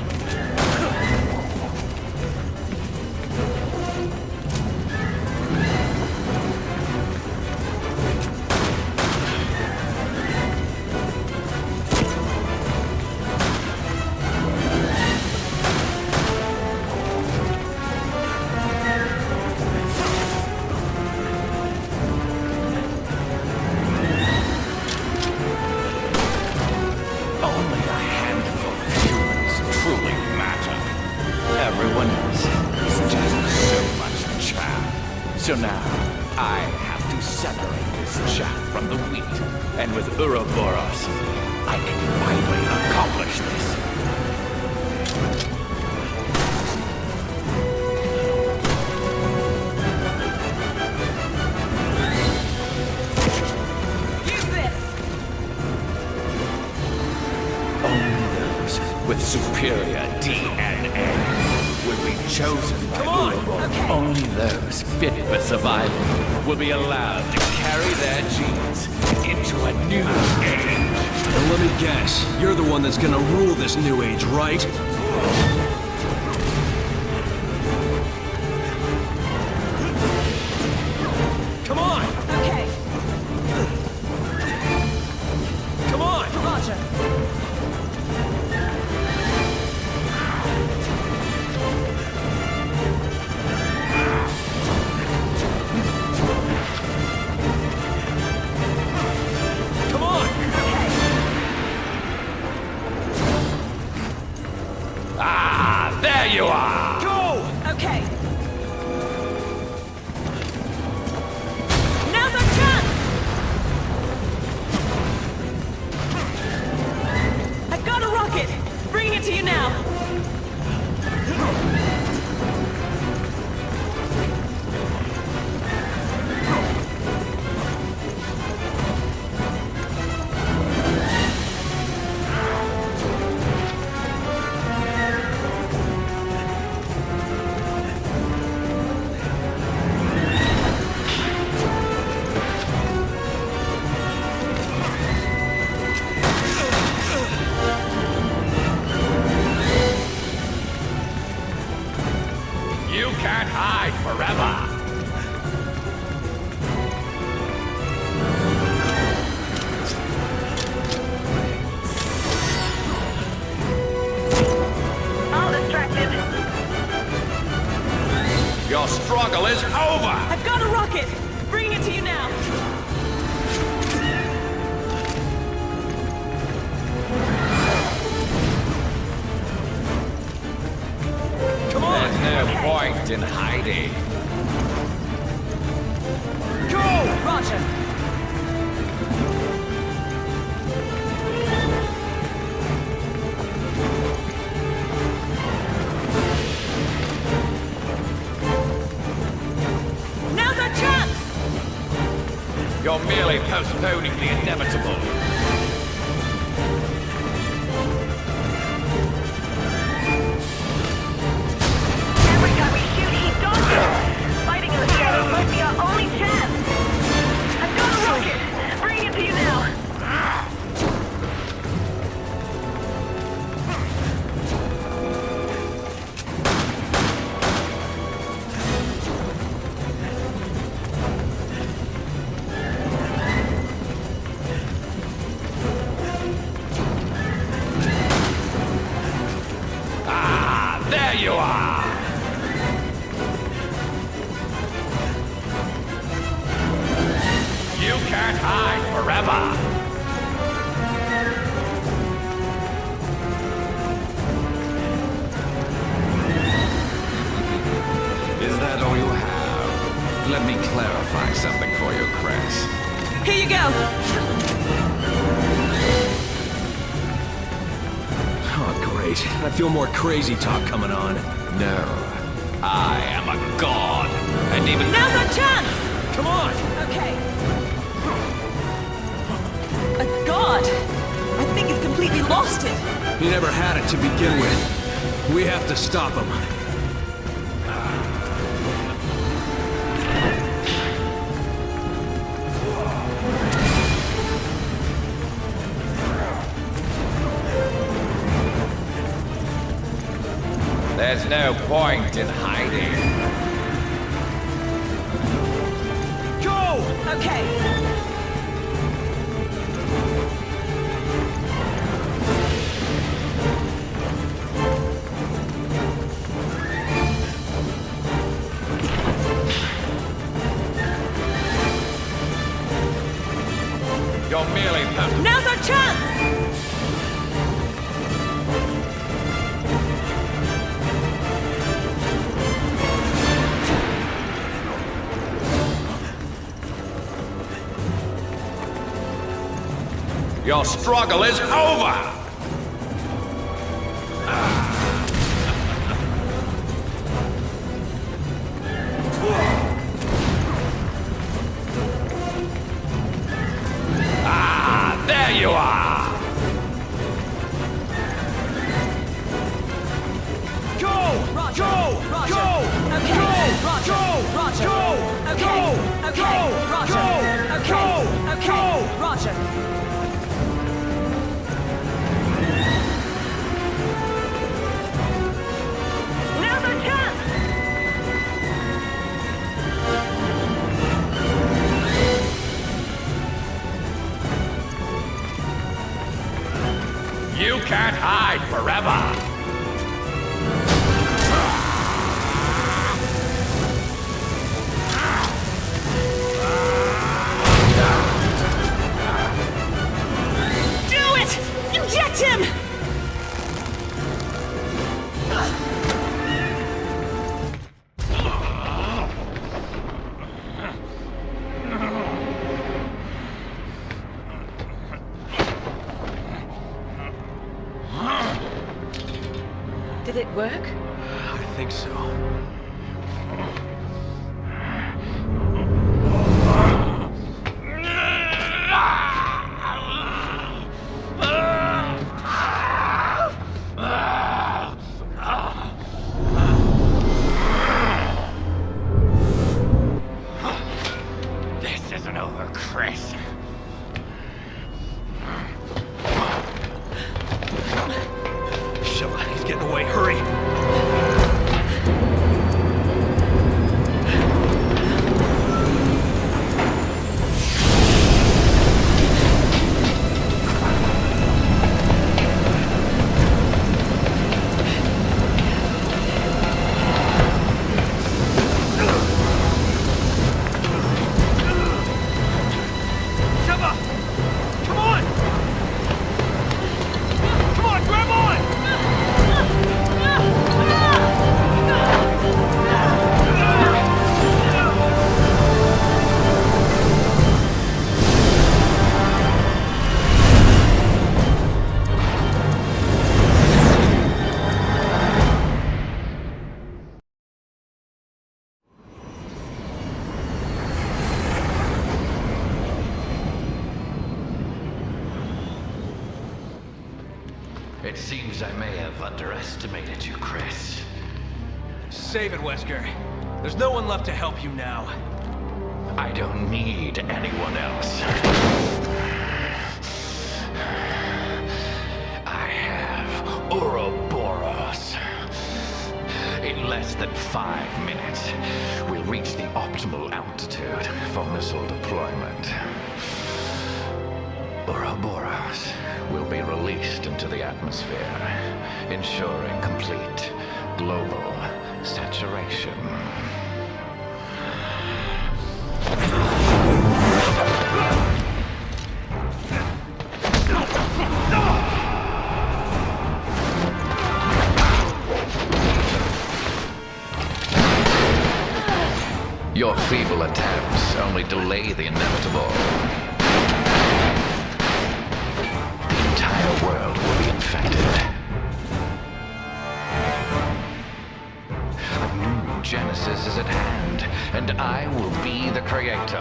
Only a handful of humans truly matter. Everyone else is just so much chaff. So now, I have to separate this chaff from the wheat. And with Ouroboros, I can finally accomplish this. Only those with superior DNA will be chosen by Ouroboros. Only those fit for survival will be allowed to carry their genes into a new age. And let me guess, you're the one that's gonna rule this new age, right? Come on! Okay. Come on! Roger. Come on! Ah, there you are! Go! Okay. Now's our chance! I've got a rocket! Bringing it to you now! You can't hide forever! I'll distract him. Your struggle is over! I've got a rocket! Bringing it to you now! Come on! There's no point in hiding. Go! Roger. Now's our chance! You're merely postponing the inevitable. Every time we shoot, he dodges. Fighting in the shadows might be our only chance. I've got a rocket. Bringing it to you now. Ah, there you are! You can't hide forever! Is that all you have? Let me clarify something for you, Chris. Here you go. Oh, great. I feel more crazy talk coming on. No. I am a god. And even... Now's our chance! Come on! Okay. A god? I think he's completely lost it. He never had it to begin with. We have to stop him. There's no point in hiding. Go! Okay. You're merely the... Now's our chance! Your struggle is over! Ah, there you are! Go! Roger. Go! Roger. Go! Okay. Go! Roger. Go! Roger. Go! Okay. Go! Okay. Go! Roger. Go! Okay. Go! Okay. Go! Roger. Now's our chance! You can't hide forever! Do it! Inject him! Did it work? I think so. This isn't over, Chris. Shit, he's getting away. Hurry! Sheva! Come on! Come on, grab on! It seems I may have underestimated you, Chris. Save it, Wesker. There's no one left to help you now. I don't need anyone else. I have Ouroboros. In less than 5 minutes, we'll reach the optimal altitude for missile deployment. Ouroboros will be released into the atmosphere, ensuring complete global saturation. Your feeble attempts only delay the inevitable. The entire world will be infected. A new Genesis is at hand, and I will be the creator.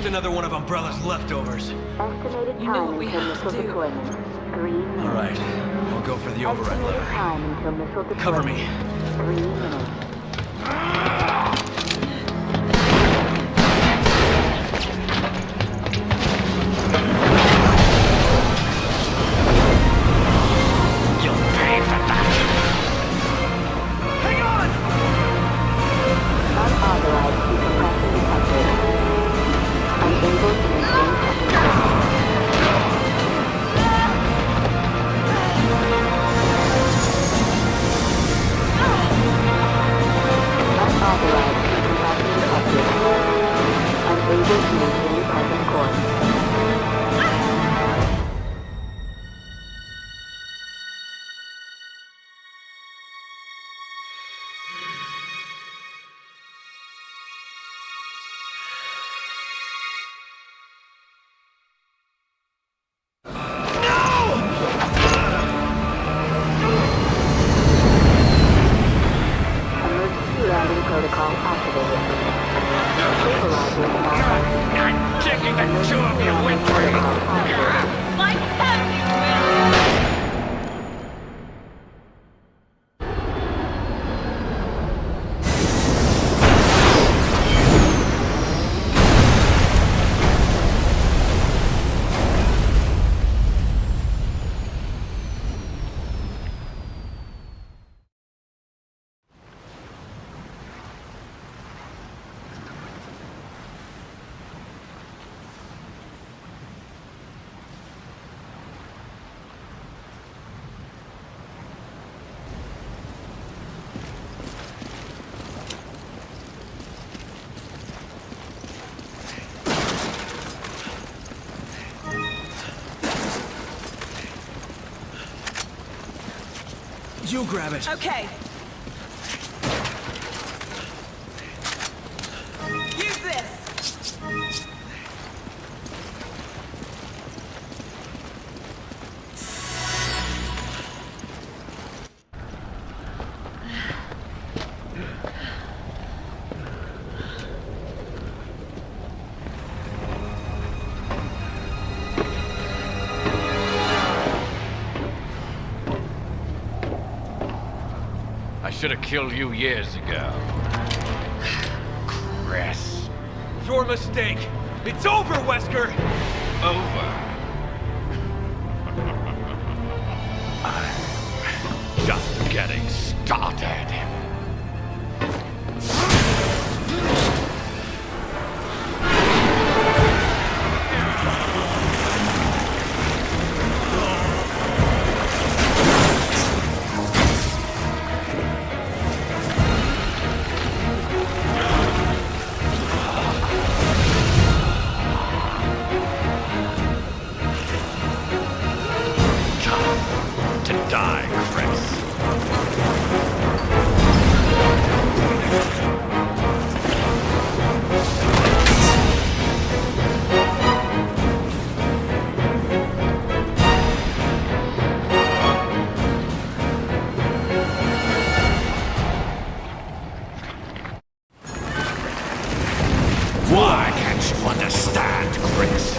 Another one of Umbrella's leftovers. You know what we have to do. All right, I'll go for the override lever. Cover me. 3 minutes. You'll pay for that. Hang on! Unauthorized decompression detected. Unable to maintain technical. Unauthorized decompression detected. Unable to maintain present course. Protocol activated. Stabilizing malfunction. I'm taking the two of you with me. Like hell you will! You grab it. Okay. Use this. I should have killed you years ago. Chris. Your mistake. It's over, Wesker! Over. I'm just getting started. To die, Chris. Why can't you understand, Chris?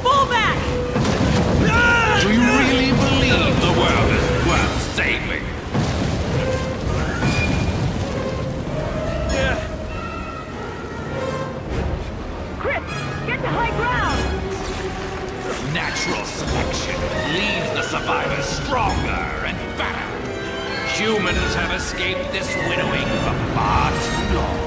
Fall back! Do you really believe the world is worth saving? Chris, get to high ground! Natural selection leaves the survivors stronger and better. Humans have escaped this winnowing for far too long.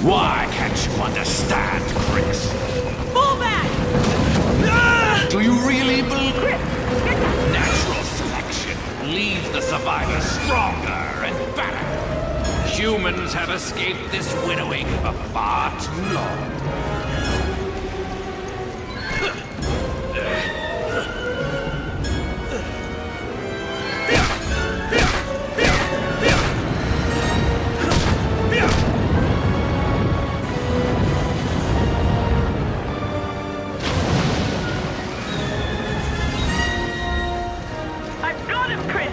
Why can't you understand, Chris? Fall back! Do you really believe natural selection leaves the survivor stronger and better? Humans have escaped this winnowing for far too long. I've got him, Chris!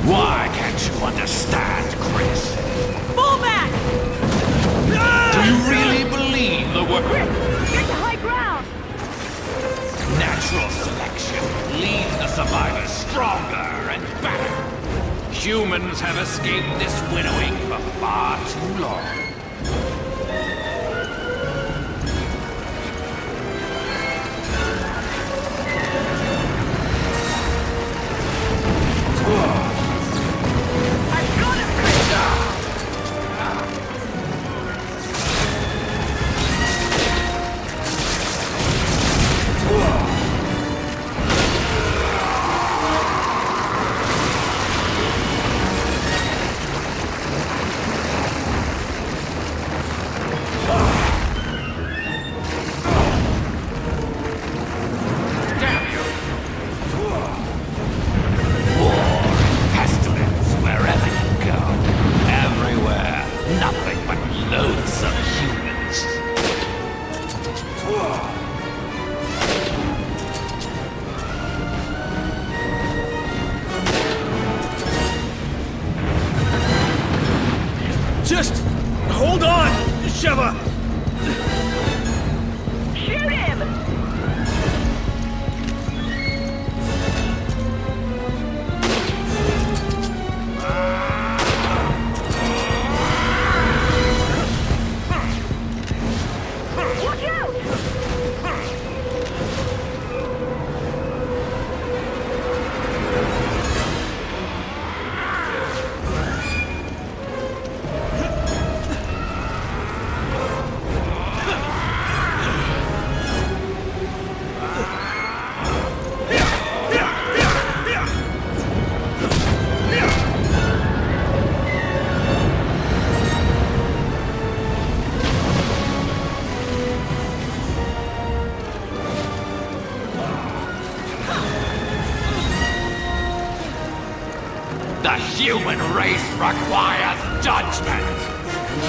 Why can't you understand, Chris? Fall back! Do you really believe the word? Get to high ground! Natural selection leaves the survivors stronger and better. Humans have escaped this winnowing for far too long. Just hold on, Sheva! Shoot him! The human race requires judgment!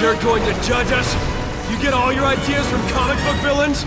You're going to judge us? You get all your ideas from comic book villains?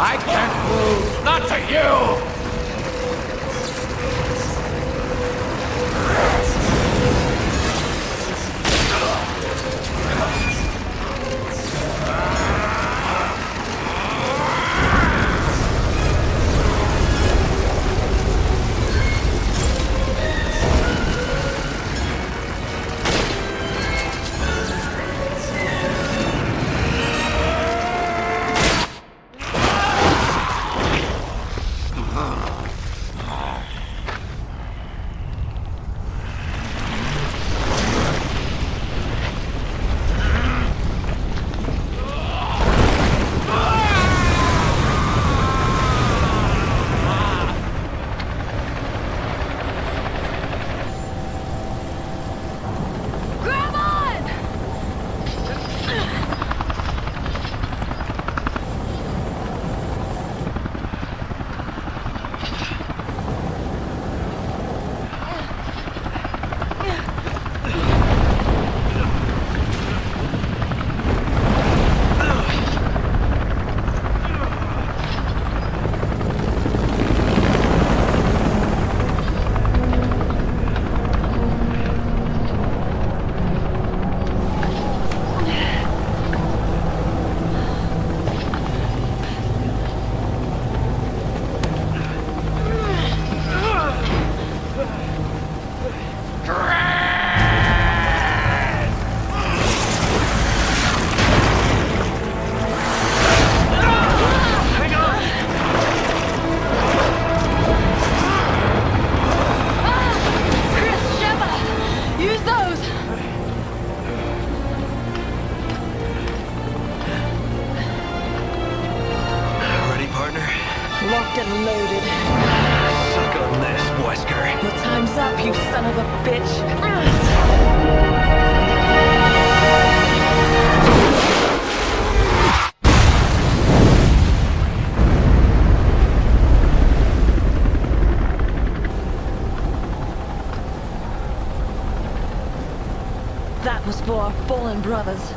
I can't lose, not to you! Locked and loaded. Suck on this, Wesker. Your time's up, you son of a bitch. That was for our fallen brothers.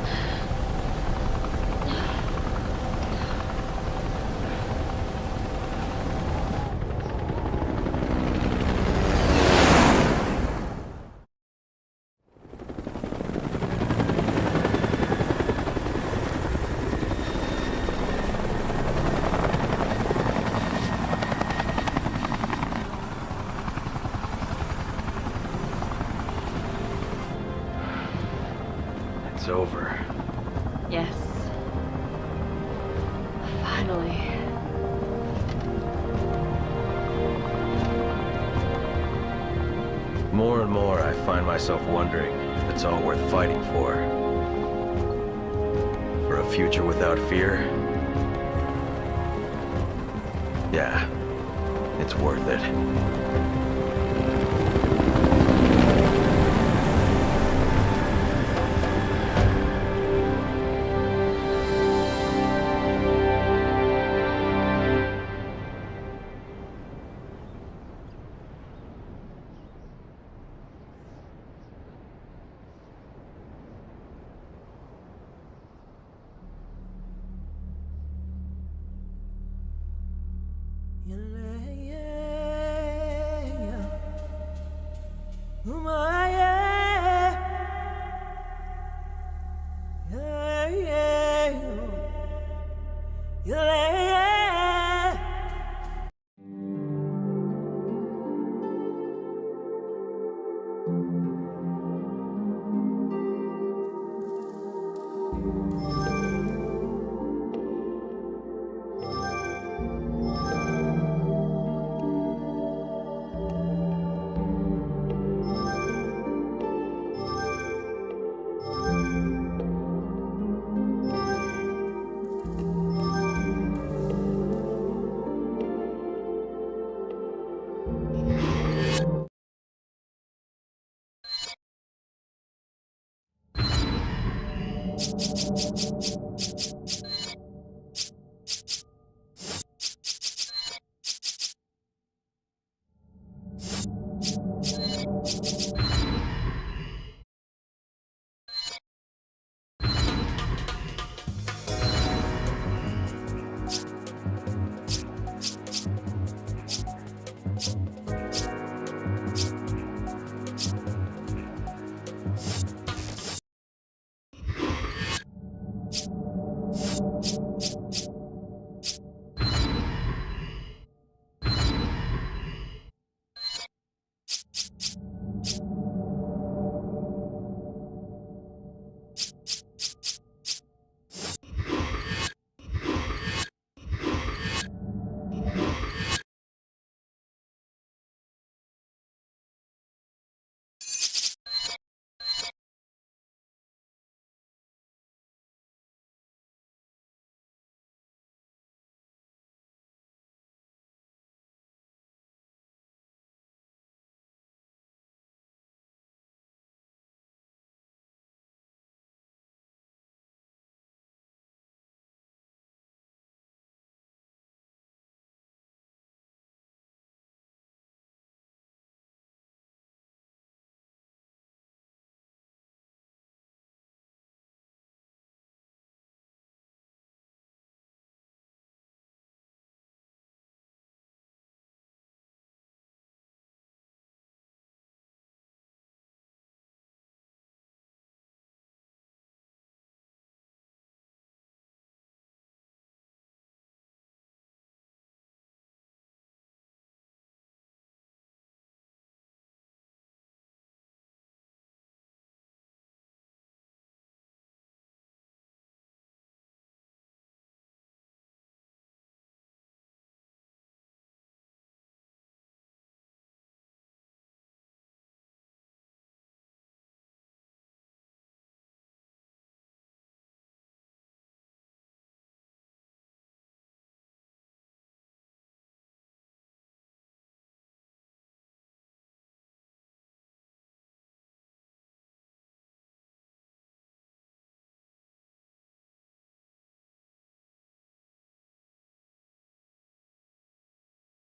over. Yes. Finally. More and more, I find myself wondering if it's all worth fighting for. For a future without fear? Yeah, it's worth it.